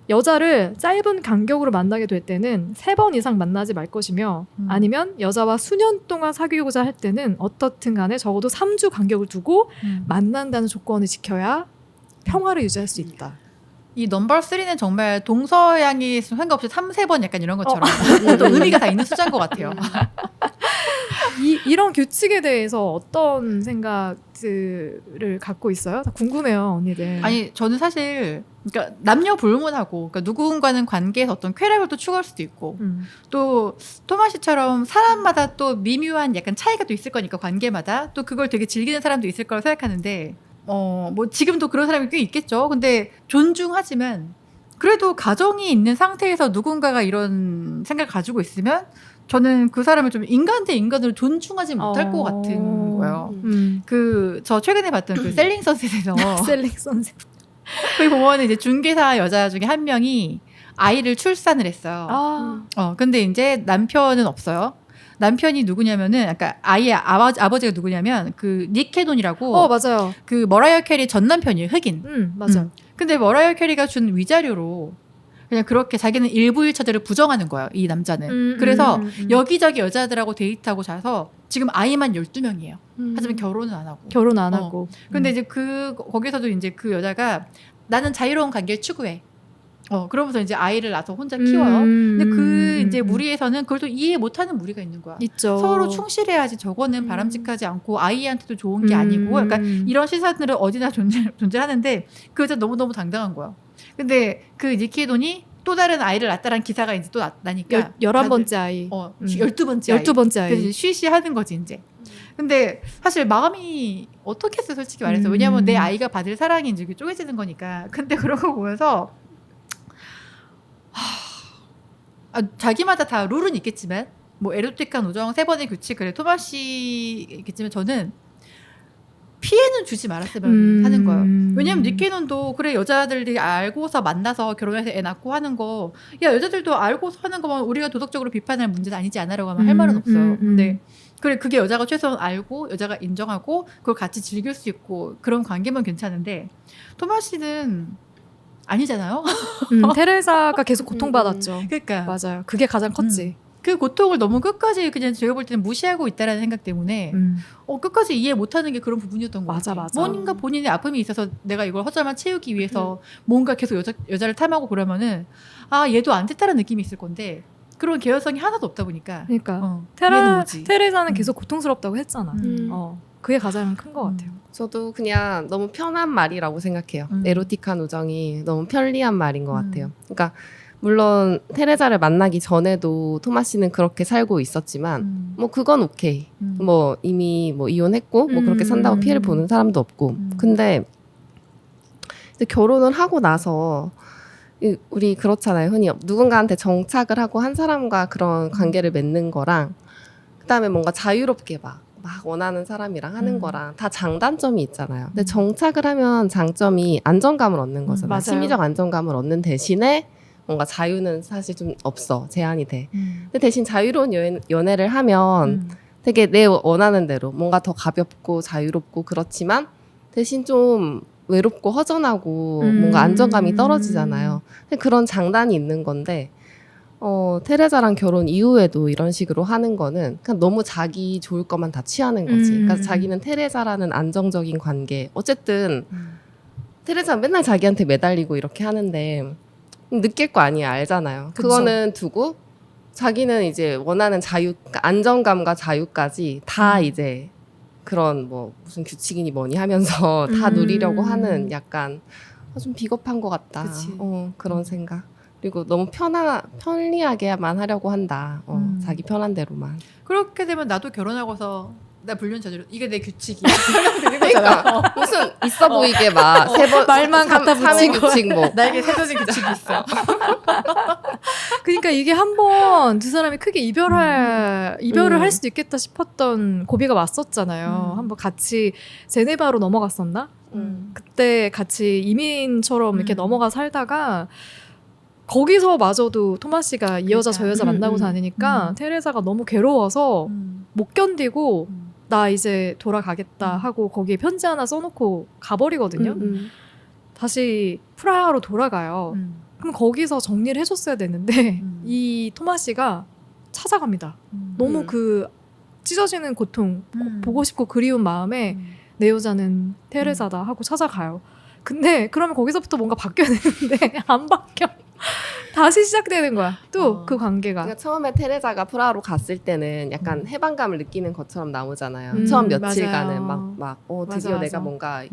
[SPEAKER 1] 여자를 짧은 간격으로 만나게 될 때는 3번 이상 만나지 말 것이며 아니면 여자와 수년 동안 사귀고자 할 때는 어떻든 간에 적어도 3주 간격을 두고 만난다는 조건을 지켜야 평화를 유지할 수 있다.
[SPEAKER 2] 이 넘버 3는 정말 동서양이 상관없이 3, 3번 약간 이런 것처럼 또 의미가 다 있는 숫자인 것 같아요.
[SPEAKER 1] 이런 규칙에 대해서 어떤 생각들을 갖고 있어요? 다 궁금해요, 언니들.
[SPEAKER 2] 아니 저는 사실 그러니까 남녀 불문하고 그러니까 누군가는 관계에서 어떤 쾌락을 또 추구할 수도 있고 또 토마 씨처럼 사람마다 또 미묘한 약간 차이가 또 있을 거니까 관계마다 또 그걸 되게 즐기는 사람도 있을 거라고 생각하는데 뭐 지금도 그런 사람이 꽤 있겠죠. 근데 존중하지만 그래도 가정이 있는 상태에서 누군가가 이런 생각을 가지고 있으면 저는 그 사람을 좀 인간 대 인간으로 존중하지 못할 것 같은 거예요. 저 최근에 봤던 그 셀링 선셋에서
[SPEAKER 1] 셀링 선생.
[SPEAKER 2] 거기 보면 이제 중개사 여자 중에 한 명이 아이를 출산을 했어요. 근데 이제 남편은 없어요. 남편이 누구냐면은, 아까 아이의 아버지가 누구냐면, 그, 닉 캐논이라고.
[SPEAKER 1] 맞아요.
[SPEAKER 2] 그, 머라이어 캐리 전 남편이에요, 흑인.
[SPEAKER 1] 맞아요.
[SPEAKER 2] 근데 머라이어 캐리가 준 위자료로, 그냥 그렇게 자기는 일부일처제를 부정하는 거예요, 이 남자는. 그래서 여기저기 여자들하고 데이트하고 자서 지금 아이만 12명이에요. 하지만 결혼은 안 하고.
[SPEAKER 1] 결혼 안 하고.
[SPEAKER 2] 근데 이제 거기서도 이제 그 여자가 나는 자유로운 관계를 추구해. 그러면서 이제 아이를 낳아서 혼자 키워요. 근데 이제 무리에서는 그걸 또 이해 못하는 무리가 있는 거야.
[SPEAKER 1] 있죠.
[SPEAKER 2] 서로 충실해야지 저거는 바람직하지 않고 아이한테도 좋은 게 아니고 약간 이런 시선들은 어디나 존재하는데 그 여자 너무너무 당당한 거야. 근데 그 니키돈이 또 다른 아이를 낳았다는 기사가 이제 또 나니까
[SPEAKER 1] 11번째 아이.
[SPEAKER 2] 12번째 아이.
[SPEAKER 1] 12번째 아이.
[SPEAKER 2] 그래서 쉬쉬하는 거지 이제. 근데 사실 마음이 어떻겠어 솔직히 말해서. 왜냐면 내 아이가 받을 사랑이 이제 쪼개지는 거니까. 근데 그런 거 보면서 자기마다 다 룰은 있겠지만 뭐 에로틱한 우정 3번의 규칙 그래 토마 씨겠지만 저는 피해는 주지 말았으면 하는 거예요. 왜냐면 니케논도 그래 여자들이 알고서 만나서 결혼해서 애 낳고 하는 거 야 여자들도 알고서 하는 거면 우리가 도덕적으로 비판할 문제는 아니지 않아라고 하면 할 말은 없어요. 근데 그래 그게 여자가 최소한 알고 여자가 인정하고 그걸 같이 즐길 수 있고 그런 관계면 괜찮은데 토마 씨는 아니잖아요.
[SPEAKER 1] 테레사가 계속 고통받았죠.
[SPEAKER 2] 그러니까
[SPEAKER 1] 맞아요. 그게 가장 컸지.
[SPEAKER 2] 그 고통을 너무 끝까지 그냥 제가 볼 때는 무시하고 있다라는 생각 때문에 끝까지 이해 못하는 게 그런 부분이었던 것 같아요.
[SPEAKER 1] 맞아.
[SPEAKER 2] 뭔가 본인의 아픔이 있어서 내가 이걸 허점만 채우기 위해서 뭔가 계속 여자를 탐하고 그러면은 얘도 안 됐다는 느낌이 있을 건데 그런 개연성이 하나도 없다 보니까
[SPEAKER 1] 그러니까
[SPEAKER 2] 이해는 오지.
[SPEAKER 1] 테레사는 계속 고통스럽다고 했잖아. 그게 가장 큰 것 같아요.
[SPEAKER 3] 저도 그냥 너무 편한 말이라고 생각해요. 에로틱한 우정이 너무 편리한 말인 것 같아요. 그러니까 물론 테레사를 만나기 전에도 토마 씨는 그렇게 살고 있었지만 뭐 그건 오케이. 뭐 이미 뭐 이혼했고 뭐 그렇게 산다고 피해를 보는 사람도 없고. 근데 이제 결혼을 하고 나서 우리 그렇잖아요. 흔히 누군가한테 정착을 하고 한 사람과 그런 관계를 맺는 거랑 그다음에 뭔가 자유롭게 막 원하는 사람이랑 하는 거랑 다 장단점이 있잖아요. 근데 정착을 하면 장점이 안정감을 얻는 거잖아요.
[SPEAKER 1] 맞아요.
[SPEAKER 3] 심리적 안정감을 얻는 대신에 뭔가 자유는 사실 좀 없어. 제한이 돼. 근데 대신 자유로운 연애를 하면 되게 내 원하는 대로 뭔가 더 가볍고 자유롭고 그렇지만 대신 좀 외롭고 허전하고 뭔가 안정감이 떨어지잖아요. 근데 그런 장단이 있는 건데 테레자랑 결혼 이후에도 이런 식으로 하는 거는 그냥 너무 자기 좋을 것만 다 취하는 거지. 그러니까 자기는 테레자라는 안정적인 관계. 어쨌든 테레자는 맨날 자기한테 매달리고 이렇게 하는데 느낄 거 아니에요. 알잖아요.
[SPEAKER 1] 그쵸.
[SPEAKER 3] 그거는 두고 자기는 이제 원하는 자유, 그러니까 안정감과 자유까지 다 이제 그런 뭐 무슨 규칙이니 뭐니 하면서 다 누리려고 하는 약간 좀 비겁한 것 같다.
[SPEAKER 2] 그치.
[SPEAKER 3] 그런 생각. 그리고 너무 편리하게만 하려고 한다. 자기 편한 대로만.
[SPEAKER 2] 그렇게 되면 나도 결혼하고서 나 불륜 저지르 이게 내 규칙이야. 되는 거잖아.
[SPEAKER 3] 그러니까 무슨 있어 보이게 막 세 번
[SPEAKER 1] 말만 갖다
[SPEAKER 3] 삼일
[SPEAKER 1] 붙이고.
[SPEAKER 3] 규칙 뭐
[SPEAKER 2] 나에게 세도진 규칙이 있어.
[SPEAKER 1] 그러니까 이게 한 번 두 사람이 크게 이별을 할 수도 있겠다 싶었던 고비가 왔었잖아요. 한번 같이 제네바로 넘어갔었나? 그때 같이 이민처럼 이렇게 넘어가 살다가 거기서마저도 토마스 씨가 이 여자 저 여자 만나고 다니니까 테레사가 너무 괴로워서 못 견디고 나 이제 돌아가겠다 하고 거기에 편지 하나 써놓고 가버리거든요. 다시 프라하로 돌아가요. 그럼 거기서 정리를 해줬어야 되는데 이 토마스 씨가 찾아갑니다. 너무 그 찢어지는 고통 보고 싶고 그리운 마음에 내 여자는 테레사다 하고 찾아가요. 근데 그러면 거기서부터 뭔가 바뀌어야 되는데 안 바뀌어. 다시 시작되는 거야. 또 그 관계가.
[SPEAKER 3] 그러니까 처음에 테레자가 프라하로 갔을 때는 약간 해방감을 느끼는 것처럼 나오잖아요. 처음 며칠간은 드디어
[SPEAKER 1] 맞아.
[SPEAKER 3] 내가 뭔가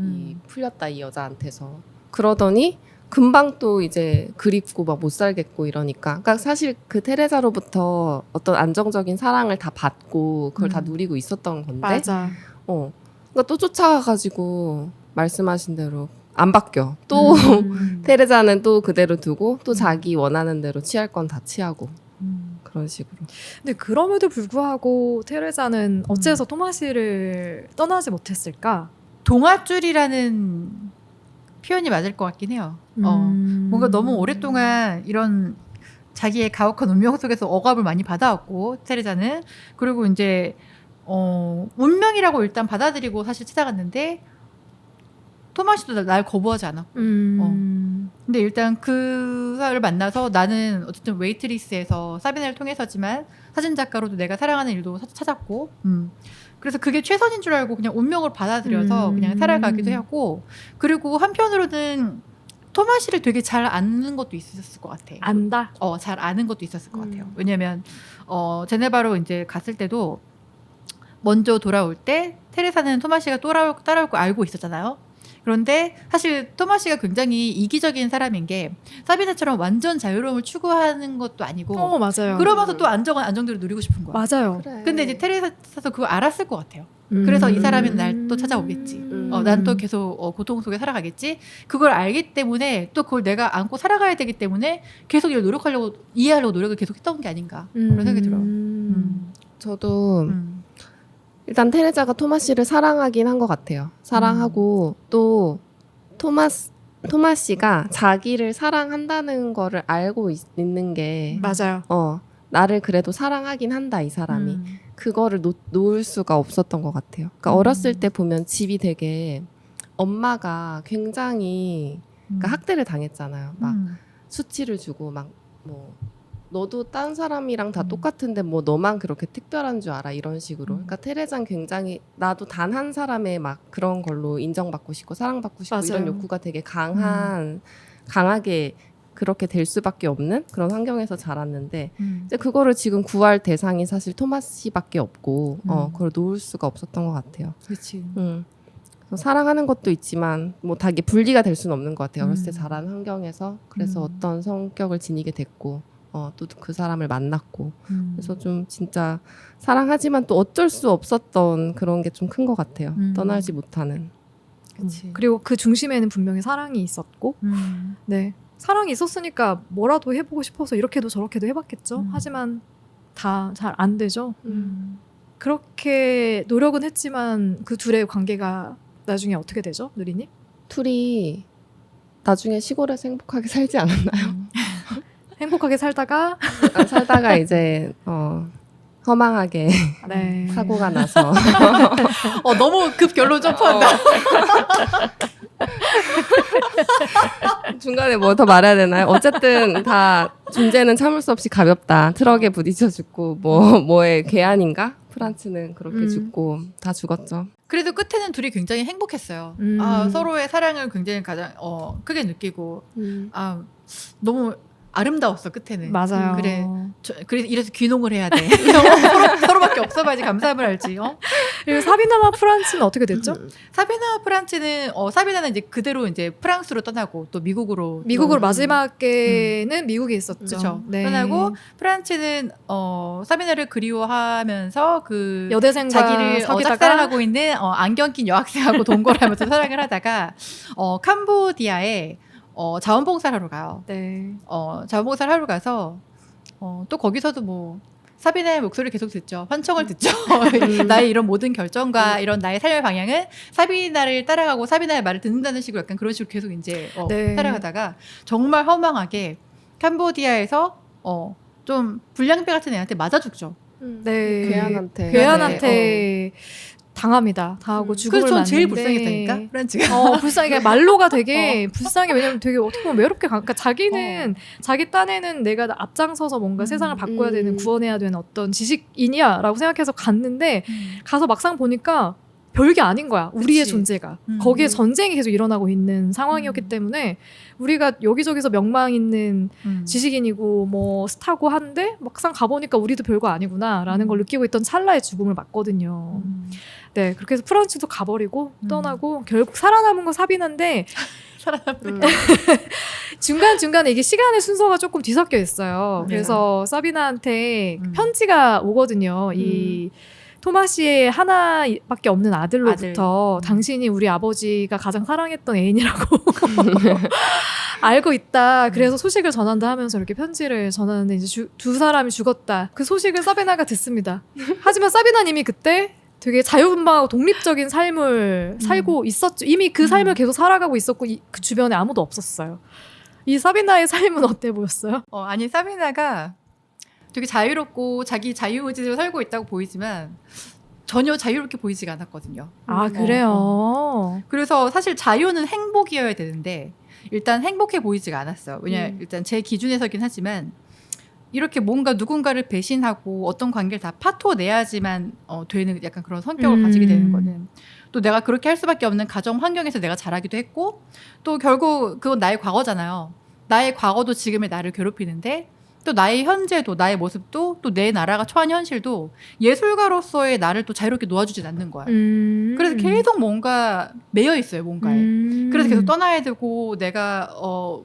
[SPEAKER 3] 풀렸다 이 여자한테서. 그러더니 금방 또 이제 그립고 막 못 살겠고 이러니까. 그러니까 사실 그 테레자로부터 어떤 안정적인 사랑을 다 받고 그걸 다 누리고 있었던 건데.
[SPEAKER 1] 맞아.
[SPEAKER 3] 그러니까 또 쫓아가가지고 말씀하신 대로 안 바뀌어. 또 테레자는 또 그대로 두고 또 자기 원하는 대로 취할 건 다 취하고 그런 식으로.
[SPEAKER 1] 근데 그럼에도 불구하고 테레자는 어째서 토마시를 떠나지 못했을까?
[SPEAKER 2] 동아줄이라는 표현이 맞을 것 같긴 해요. 뭔가 너무 오랫동안 이런 자기의 가혹한 운명 속에서 억압을 많이 받아왔고 테레자는 그리고 이제 운명이라고 일단 받아들이고 사실 찾아갔는데 토마시도 날 거부하지 않았고 근데 일단 그를 만나서 나는 어쨌든 웨이트리스에서 사비나를 통해서지만 사진작가로도 내가 사랑하는 일도 찾았고 그래서 그게 최선인 줄 알고 그냥 운명을 받아들여서 그냥 살아가기도 하고 그리고 한편으로는 토마시를 되게 잘 아는 것도 있었을 것 같아.
[SPEAKER 1] 안다?
[SPEAKER 2] 잘 아는 것도 있었을 것 같아요. 왜냐면 제네바로 이제 갔을 때도 먼저 돌아올 때 테레사는 토마시가 따라올 거 알고 있었잖아요. 그런데 사실 토마시가 굉장히 이기적인 사람인 게 사비나처럼 완전 자유로움을 추구하는 것도 아니고
[SPEAKER 1] 맞아요.
[SPEAKER 2] 그러면서 또 안정대로 누리고 싶은 거야.
[SPEAKER 1] 맞아요.
[SPEAKER 3] 그래.
[SPEAKER 2] 근데 이제 테레사도 그거 알았을 것 같아요. 그래서 이 사람은 날 또 찾아오겠지. 난 또 계속 고통 속에 살아가겠지. 그걸 알기 때문에 또 그걸 내가 안고 살아가야 되기 때문에 계속 이걸 이해하려고 노력을 계속 했던 게 아닌가 그런 생각이 들어요.
[SPEAKER 3] 저도 일단 테레자가 토마시를 사랑하긴 한 것 같아요. 사랑하고 또 토마시가 자기를 사랑한다는 거를 알고 있는 게
[SPEAKER 1] 맞아요.
[SPEAKER 3] 나를 그래도 사랑하긴 한다 이 사람이. 그거를 놓을 수가 없었던 것 같아요. 그러니까 어렸을 때 보면 집이 되게 엄마가 굉장히 그러니까 학대를 당했잖아요. 막 수치를 주고 막 뭐 너도 딴 사람이랑 다 똑같은데 뭐 너만 그렇게 특별한 줄 알아 이런 식으로. 그러니까 테레자는 굉장히 나도 단 한 사람의 막 그런 걸로 인정받고 싶고 사랑받고 싶고
[SPEAKER 1] 맞아요.
[SPEAKER 3] 이런 욕구가 되게 강하게 그렇게 될 수밖에 없는 그런 환경에서 자랐는데 이제 그거를 지금 구할 대상이 사실 토마시밖에 없고 그걸 놓을 수가 없었던 것 같아요.
[SPEAKER 2] 그렇지.
[SPEAKER 3] 그래서 사랑하는 것도 있지만 뭐 다 이게 분리가 될 수는 없는 것 같아요. 어렸을 때 자란 환경에서 그래서 어떤 성격을 지니게 됐고 또 그 사람을 만났고 그래서 좀 진짜 사랑하지만 또 어쩔 수 없었던 그런 게 좀 큰 것 같아요. 떠나지 못하는.
[SPEAKER 2] 그렇지.
[SPEAKER 1] 그리고 그 중심에는 분명히 사랑이 있었고 네. 사랑이 있었으니까 뭐라도 해보고 싶어서 이렇게도 저렇게도 해봤겠죠. 하지만 다 잘 안 되죠. 그렇게 노력은 했지만 그 둘의 관계가 나중에 어떻게 되죠? 누리님?
[SPEAKER 3] 둘이 나중에 시골에서 행복하게 살지 않았나요?
[SPEAKER 1] 행복하게 살다가
[SPEAKER 3] 살다가 이제 허망하게
[SPEAKER 1] 네.
[SPEAKER 3] 사고가 나서
[SPEAKER 2] 너무 급 결론 점프한다.
[SPEAKER 3] 중간에 뭐 더 말해야 되나요? 어쨌든 다 존재는 참을 수 없이 가볍다. 트럭에 부딪혀 죽고 뭐의 괴한인가? 프란츠는 그렇게 죽고 다 죽었죠.
[SPEAKER 2] 그래도 끝에는 둘이 굉장히 행복했어요.
[SPEAKER 1] 음.
[SPEAKER 2] 서로의 사랑을 굉장히 가장 크게 느끼고 너무 아름다웠어 끝에는.
[SPEAKER 1] 맞아요.
[SPEAKER 2] 그래. 그래서 이래서 귀농을 해야 돼. 서로밖에 없어봐야지 감사함을 알지.
[SPEAKER 1] 그리고 사비나와 프란츠는 어떻게 됐죠?
[SPEAKER 2] 사비나와 프란츠는 사비나는 이제 그대로 이제 프랑스로 떠나고 또 미국으로
[SPEAKER 1] 마지막에는 미국에 있었죠.
[SPEAKER 2] 그렇죠.
[SPEAKER 1] 네.
[SPEAKER 2] 떠나고 프란츠는 사비나를 그리워하면서 그
[SPEAKER 1] 여대생과
[SPEAKER 2] 자기를
[SPEAKER 1] 사귀다가
[SPEAKER 2] 짝사랑하고 있는 안경 낀 여학생하고 동거를 하면서 사랑을 하다가 캄보디아에 자원봉사를 하러 가요.
[SPEAKER 1] 네.
[SPEAKER 2] 자원봉사를 하러 가서 또 거기서도 뭐 사비나의 목소리를 계속 듣죠. 환청을 듣죠. 나의 이런 모든 결정과 이런 나의 삶의 방향은 사비나를 따라가고 사비나의 말을 듣는다는 식으로 약간 그런 식으로 계속 이제
[SPEAKER 1] 네.
[SPEAKER 2] 살아가다가 정말 허망하게 캄보디아에서 좀 불량배 같은 애한테 맞아 죽죠.
[SPEAKER 1] 네.
[SPEAKER 3] 괴한한테.
[SPEAKER 1] 괴한한테 당합니다. 당하고 죽음을
[SPEAKER 2] 그래서 전
[SPEAKER 1] 맞는데.
[SPEAKER 2] 제일 불쌍했다니까 프란츠가.
[SPEAKER 1] 불쌍해. 말로가 되게 불쌍해. 왜냐면 되게 어떻게 보면 외롭게 그러니까 자기는 자기 딴에는 내가 앞장서서 뭔가 세상을 바꿔야 되는 구원해야 되는 어떤 지식인이야라고 생각해서 갔는데 가서 막상 보니까 별게 아닌 거야. 우리의
[SPEAKER 2] 그치.
[SPEAKER 1] 존재가. 거기에 전쟁이 계속 일어나고 있는 상황이었기 때문에 우리가 여기저기서 명망 있는 지식인이고 뭐 스타고 한데 막상 가보니까 우리도 별거 아니구나라는 걸 느끼고 있던 찰나의 죽음을 맞거든요. 네, 그렇게 해서 프란츠도 가버리고 떠나고 결국 살아남은 건 사비나인데 중간중간에 이게 시간의 순서가 조금 뒤섞여 있어요. 그래서 사비나한테 편지가 오거든요. 이 토마시의 하나밖에 없는 아들로부터 당신이 우리 아버지가 가장 사랑했던 애인이라고 알고 있다. 그래서 소식을 전한다 하면서 이렇게 편지를 전하는데 이제 두 사람이 죽었다. 그 소식을 사비나가 듣습니다. 하지만 사비나는 이미 그때 되게 자유분방하고 독립적인 삶을 살고 있었죠. 이미 그 삶을 계속 살아가고 있었고 그 주변에 아무도 없었어요. 이 사비나의 삶은 어때 보였어요?
[SPEAKER 2] 아니 사비나가 되게 자유롭고 자기 자유의지로 살고 있다고 보이지만 전혀 자유롭게 보이지가 않았거든요.
[SPEAKER 1] 아 그래요?
[SPEAKER 2] 그래서 사실 자유는 행복이어야 되는데 일단 행복해 보이지가 않았어요. 왜냐하면 일단 제 기준에서긴 하지만 이렇게 뭔가 누군가를 배신하고 어떤 관계를 다 파토내야지만 되는 약간 그런 성격을 가지게 되는 거는 또 내가 그렇게 할 수밖에 없는 가정 환경에서 내가 자라기도 했고 또 결국 그건 나의 과거잖아요. 나의 과거도 지금의 나를 괴롭히는데 또 나의 현재도 나의 모습도 또 내 나라가 처한 현실도 예술가로서의 나를 또 자유롭게 놓아주진 않는 거야. 그래서 계속 뭔가 매여 있어요, 뭔가에. 그래서 계속 떠나야 되고 내가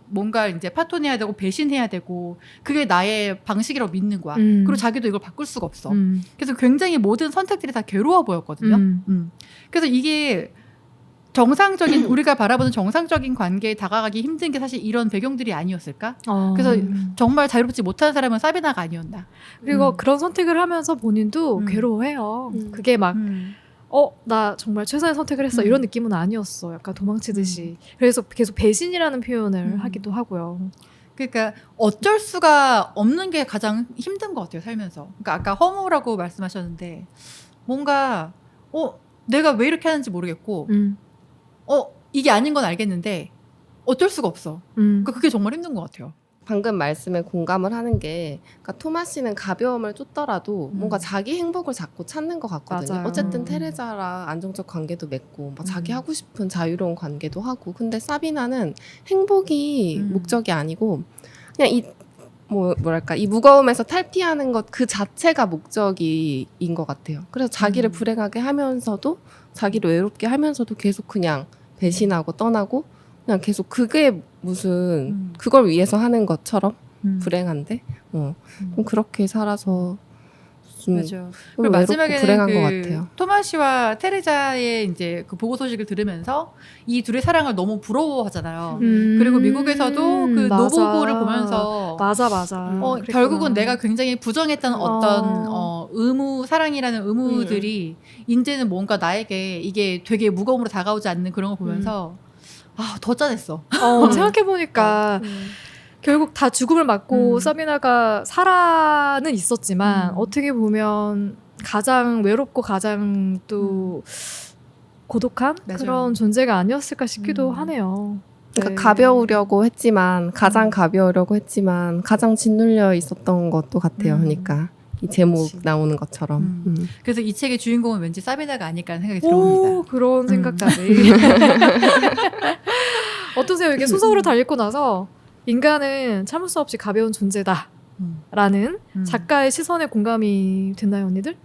[SPEAKER 2] 뭔가 이제 파토내야 되고 배신해야 되고 그게 나의 방식이라고 믿는 거야. 그리고 자기도 이걸 바꿀 수가 없어. 그래서 굉장히 모든 선택들이 다 괴로워 보였거든요. 그래서 이게 정상적인 우리가 바라보는 정상적인 관계에 다가가기 힘든 게 사실 이런 배경들이 아니었을까? 그래서 정말 자유롭지 못한 사람은 사비나가 아니었나?
[SPEAKER 1] 그리고 그런 선택을 하면서 본인도 괴로워해요. 그게 막 나 정말 최선의 선택을 했어 이런 느낌은 아니었어. 약간 도망치듯이. 그래서 계속 배신이라는 표현을 하기도 하고요.
[SPEAKER 2] 그러니까 어쩔 수가 없는 게 가장 힘든 것 같아요, 살면서. 그러니까 아까 허무라고 말씀하셨는데 뭔가 내가 왜 이렇게 하는지 모르겠고 이게 아닌 건 알겠는데 어쩔 수가 없어. 그러니까 그게 정말 힘든 것 같아요.
[SPEAKER 3] 방금 말씀에 공감을 하는 게 그러니까 토마시는 가벼움을 쫓더라도 뭔가 자기 행복을 자꾸 찾는 것 같거든요.
[SPEAKER 1] 맞아요.
[SPEAKER 3] 어쨌든 테레자랑 안정적 관계도 맺고 막 자기 하고 싶은 자유로운 관계도 하고 근데 사비나는 행복이 목적이 아니고 그냥 뭐랄까 이 무거움에서 탈피하는 것 그 자체가 목적인 것 같아요. 그래서 자기를 불행하게 하면서도 자기를 외롭게 하면서도 계속 그냥 배신하고 떠나고 그냥 계속 그게 무슨 그걸 위해서 하는 것처럼 불행한데 좀 그렇게 살아서 좀
[SPEAKER 2] 맞아요.
[SPEAKER 3] 외롭고
[SPEAKER 2] 그리고 마지막에는
[SPEAKER 3] 불행한 것 같아요.
[SPEAKER 2] 토마시와 테레자의 이제 그 보고 소식을 들으면서 이 둘의 사랑을 너무 부러워하잖아요. 그리고 미국에서도 그
[SPEAKER 1] 맞아.
[SPEAKER 2] 노부부를 보면서
[SPEAKER 1] 맞아.
[SPEAKER 2] 결국은 내가 굉장히 부정했던 어떤 사랑이라는 의무들이 이제는 뭔가 나에게 이게 되게 무거움으로 다가오지 않는 그런 걸 보면서 더 짠했어.
[SPEAKER 1] 생각해보니까 결국 다 죽음을 맞고
[SPEAKER 2] 음.
[SPEAKER 1] 서비나가 살아는 있었지만
[SPEAKER 2] 음.
[SPEAKER 1] 어떻게 보면 가장 외롭고 가장 또 고독한
[SPEAKER 2] 맞아요.
[SPEAKER 1] 그런 존재가 아니었을까 싶기도
[SPEAKER 2] 음.
[SPEAKER 1] 하네요.
[SPEAKER 3] 그러니까
[SPEAKER 1] 네.
[SPEAKER 3] 가벼우려고 했지만 가장 가벼우려고 했지만 가장 짓눌려 있었던 것도 같아요. 그러니까 이 제목
[SPEAKER 2] 그치.
[SPEAKER 3] 나오는 것처럼.
[SPEAKER 2] 그래서 이 책의 주인공은 왠지 사비나가 아닐까 하는 생각이
[SPEAKER 1] 오,
[SPEAKER 2] 들어옵니다.
[SPEAKER 1] 그런 생각까지. 어떠세요? 이게 소설을 다 읽고 나서 인간은 참을 수 없이 가벼운 존재다라는 작가의 시선에 공감이 됐나요, 언니들?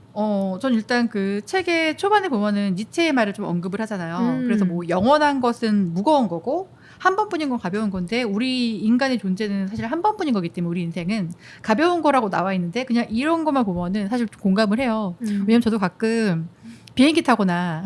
[SPEAKER 2] 전 일단 그 책의 초반에 보면은 니체의 말을 좀 언급을 하잖아요.
[SPEAKER 1] 음.
[SPEAKER 2] 그래서 뭐 영원한 것은 무거운 거고 한 번뿐인 건 가벼운 건데 우리 인간의 존재는 사실 한 번뿐인 거기 때문에 우리 인생은 가벼운 거라고 나와 있는데 그냥 이런 것만 보면은 사실 좀 공감을 해요. 왜냐면 저도 가끔 비행기 타거나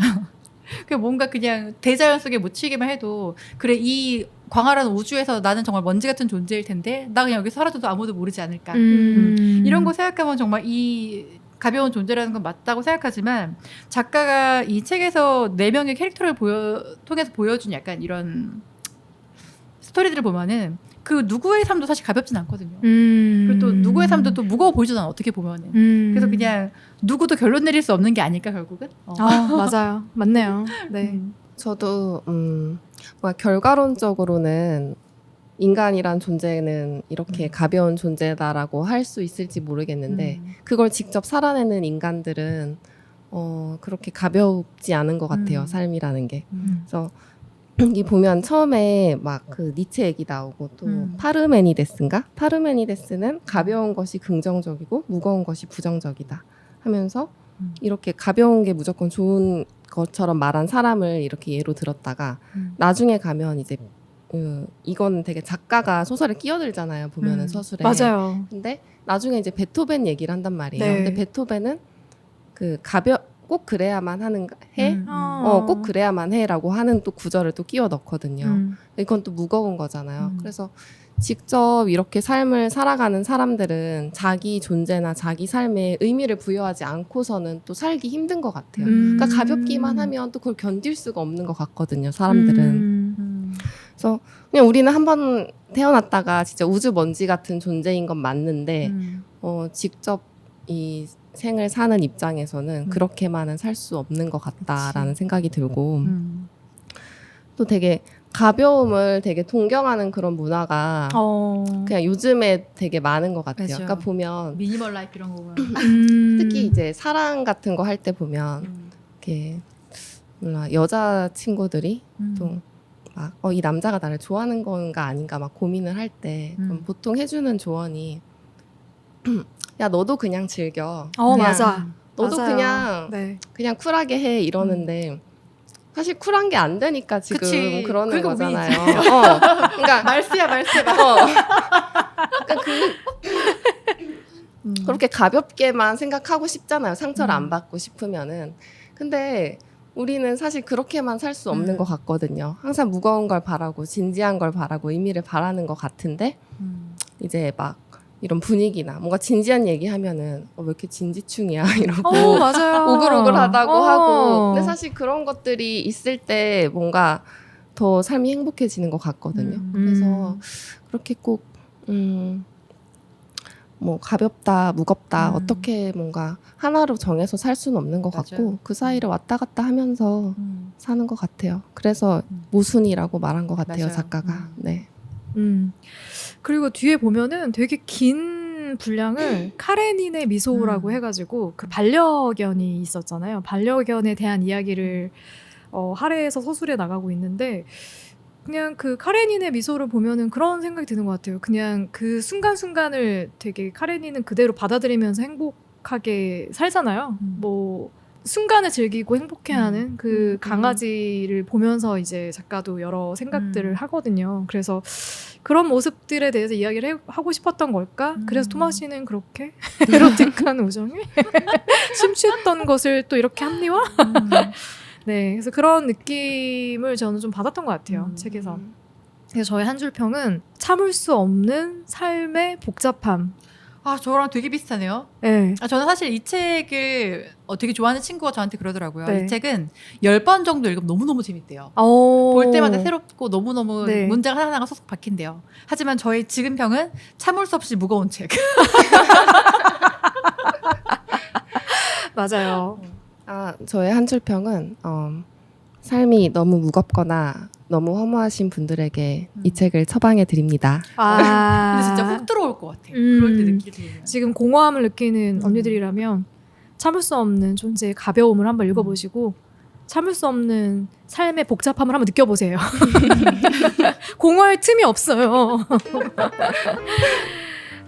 [SPEAKER 2] 그 뭔가 그냥 대자연 속에 묻히기만 해도 그래 이 광활한 우주에서 나는 정말 먼지 같은 존재일 텐데 나 그냥 여기서 사라져도 아무도 모르지 않을까. 이런 거 생각하면 정말 이 가벼운 존재라는 건 맞다고 생각하지만 작가가 이 책에서 4명의 캐릭터를 통해서 보여준 약간 이런 스토리들을 보면은 그 누구의 삶도 사실 가볍진 않거든요. 그리고 또 누구의 삶도 또 무거워 보이잖아 어떻게 보면은. 그래서 그냥 누구도 결론 내릴 수 없는 게 아닐까 결국은.
[SPEAKER 1] 맞아요. 맞네요. 네.
[SPEAKER 3] 저도 뭔가 결과론적으로는 인간이란 존재는 이렇게 가벼운 존재다라고 할 수 있을지 모르겠는데 그걸 직접 살아내는 인간들은 그렇게 가볍지 않은 것 같아요. 삶이라는 게. 그래서 이 보면 처음에 막 그 니체 얘기 나오고 또 파르메니데스인가? 파르메니데스는 가벼운 것이 긍정적이고 무거운 것이 부정적이다 하면서 이렇게 가벼운 게 무조건 좋은 것처럼 말한 사람을 이렇게 예로 들었다가 나중에 가면 이제 이건 되게 작가가 소설에 끼어들잖아요. 보면은 서술에.
[SPEAKER 1] 맞아요.
[SPEAKER 3] 근데 나중에 이제 베토벤 얘기를 한단 말이에요.
[SPEAKER 1] 네.
[SPEAKER 3] 근데 베토벤은 그 꼭 그래야만 하는 해? 꼭 그래야만 해라고 하는 또 구절을 또 끼워 넣거든요. 이건 또 무거운 거잖아요. 그래서 직접 이렇게 삶을 살아가는 사람들은 자기 존재나 자기 삶에 의미를 부여하지 않고서는 또 살기 힘든 것 같아요. 그러니까 가볍기만 하면 또 그걸 견딜 수가 없는 것 같거든요. 사람들은. 그래서 그냥 우리는 한번 태어났다가 진짜 우주 먼지 같은 존재인 건 맞는데 직접 이 생을 사는 입장에서는 그렇게만은 살 수 없는 것 같다라는 생각이 들고 또 되게 가벼움을 되게 동경하는 그런 문화가 그냥 요즘에 되게 많은 것 같아요.
[SPEAKER 2] 맞아요.
[SPEAKER 3] 그러니까 보면
[SPEAKER 2] 미니멀 라이프 이런 거 보면
[SPEAKER 3] 특히 이제 사랑 같은 거 할 때 보면 이렇게 몰라 여자 친구들이 또 막 이 남자가 나를 좋아하는 건가 아닌가 막 고민을 할 때 보통 해주는 조언이 야 너도 그냥 즐겨. 그냥
[SPEAKER 1] 맞아.
[SPEAKER 3] 너도
[SPEAKER 1] 맞아요.
[SPEAKER 3] 그냥 쿨하게 해 이러는데 사실 쿨한 게 안 되니까 지금
[SPEAKER 2] 그치.
[SPEAKER 3] 그러는
[SPEAKER 2] 그러니까
[SPEAKER 3] 거잖아요. 그러니까
[SPEAKER 2] 말세야.
[SPEAKER 3] 그러니까 그렇게 가볍게만 생각하고 싶잖아요. 상처를 안 받고 싶으면은. 근데 우리는 사실 그렇게만 살 수 없는 것 같거든요. 항상 무거운 걸 바라고 진지한 걸 바라고 의미를 바라는 것 같은데 이제 막 이런 분위기나 뭔가 진지한 얘기하면은 왜 이렇게 진지충이야 이러고
[SPEAKER 1] 맞아요.
[SPEAKER 3] 오글오글하다고 하고 근데 사실 그런 것들이 있을 때 뭔가 더 삶이 행복해지는 것 같거든요. 그래서 그렇게 꼭 뭐 가볍다 무겁다 어떻게 뭔가 하나로 정해서 살 수는 없는 것 같고
[SPEAKER 2] 맞아요.
[SPEAKER 3] 그 사이를 왔다 갔다 하면서 사는 것 같아요. 그래서 모순이라고 말한 것 같아요.
[SPEAKER 2] 맞아요.
[SPEAKER 3] 작가가. 네.
[SPEAKER 1] 그리고 뒤에 보면은 되게 긴 분량을 카레닌의 미소라고 해가지고 그 반려견이 있었잖아요. 반려견에 대한 이야기를 할애해서 서술에 나가고 있는데 그냥 그 카레닌의 미소를 보면은 그런 생각이 드는 것 같아요. 그냥 그 순간순간을 되게 카레닌은 그대로 받아들이면서 행복하게 살잖아요. 뭐 순간을 즐기고 행복해하는 그 강아지를 보면서 이제 작가도 여러 생각들을 하거든요. 그래서 그런 모습들에 대해서 이야기를 하고 싶었던 걸까? 그래서 토마시는 그렇게 에로틱한 우정에 심취했던 것을 또 이렇게 합리화? 네, 그래서 그런 느낌을 저는 좀 받았던 것 같아요. 책에서. 그래서 저의 한 줄 평은 참을 수 없는 삶의 복잡함.
[SPEAKER 2] 아, 저랑 되게 비슷하네요.
[SPEAKER 1] 네.
[SPEAKER 2] 저는 사실 이 책을 되게 좋아하는 친구가 저한테 그러더라고요.
[SPEAKER 1] 네.
[SPEAKER 2] 이 책은 10번 정도 읽으면 너무너무 재밌대요.
[SPEAKER 1] 오.
[SPEAKER 2] 볼 때마다 새롭고 너무너무
[SPEAKER 1] 네.
[SPEAKER 2] 문장가 하나하나가 쏙쏙 박힌대요. 하지만 저의 지금 평은 참을 수 없이 무거운 책.
[SPEAKER 1] 맞아요.
[SPEAKER 3] 저의 한 줄 평은 삶이 너무 무겁거나 너무 허무하신 분들에게 이 책을 처방해 드립니다.
[SPEAKER 1] 아.
[SPEAKER 2] 근데 진짜 훅 들어올 것 같아요. 그럴 때 느끼는.
[SPEAKER 1] 지금 공허함을 느끼는 언니들이라면 참을 수 없는 존재의 가벼움을 한번 읽어보시고 참을 수 없는 삶의 복잡함을 한번 느껴보세요. 공허할 틈이 없어요.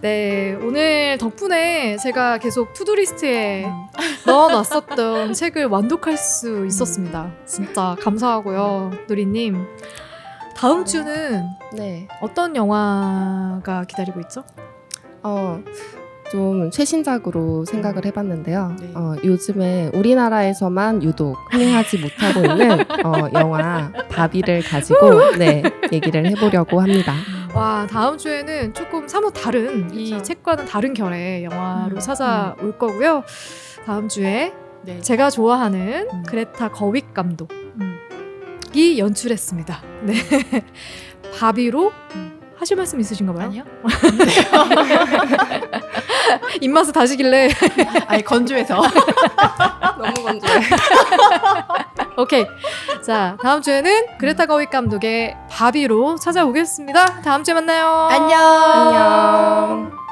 [SPEAKER 1] 네, 오늘 덕분에 제가 계속 투두리스트에 넣어놨었던 책을 완독할 수 있었습니다. 진짜 감사하고요, 누리님. 다음 주는
[SPEAKER 3] 네.
[SPEAKER 1] 어떤 영화가 기다리고 있죠?
[SPEAKER 3] 좀 최신작으로 생각을 해봤는데요.
[SPEAKER 2] 네.
[SPEAKER 3] 요즘에 우리나라에서만 유독 흥행하지 못하고 있는 영화 바비를 가지고 얘기를 해보려고 합니다.
[SPEAKER 1] 와, 다음 주에는 조금 사뭇 다른 이
[SPEAKER 3] 그쵸.
[SPEAKER 1] 책과는 다른 결의 영화로 찾아올 거고요. 다음 주에
[SPEAKER 2] 네.
[SPEAKER 1] 제가 좋아하는 그레타 거윅 감독이 연출했습니다. 네. 바비로 하실 말씀 있으신가 봐요?
[SPEAKER 2] 아니요?
[SPEAKER 1] 입맛을 다시길래
[SPEAKER 2] 아니, 건조해서.
[SPEAKER 3] 너무 건조해.
[SPEAKER 1] 오케이. 자, 다음 주에는 그레타 거윅 감독의 바비로 찾아오겠습니다. 다음 주에 만나요.
[SPEAKER 2] 안녕.
[SPEAKER 3] 안녕.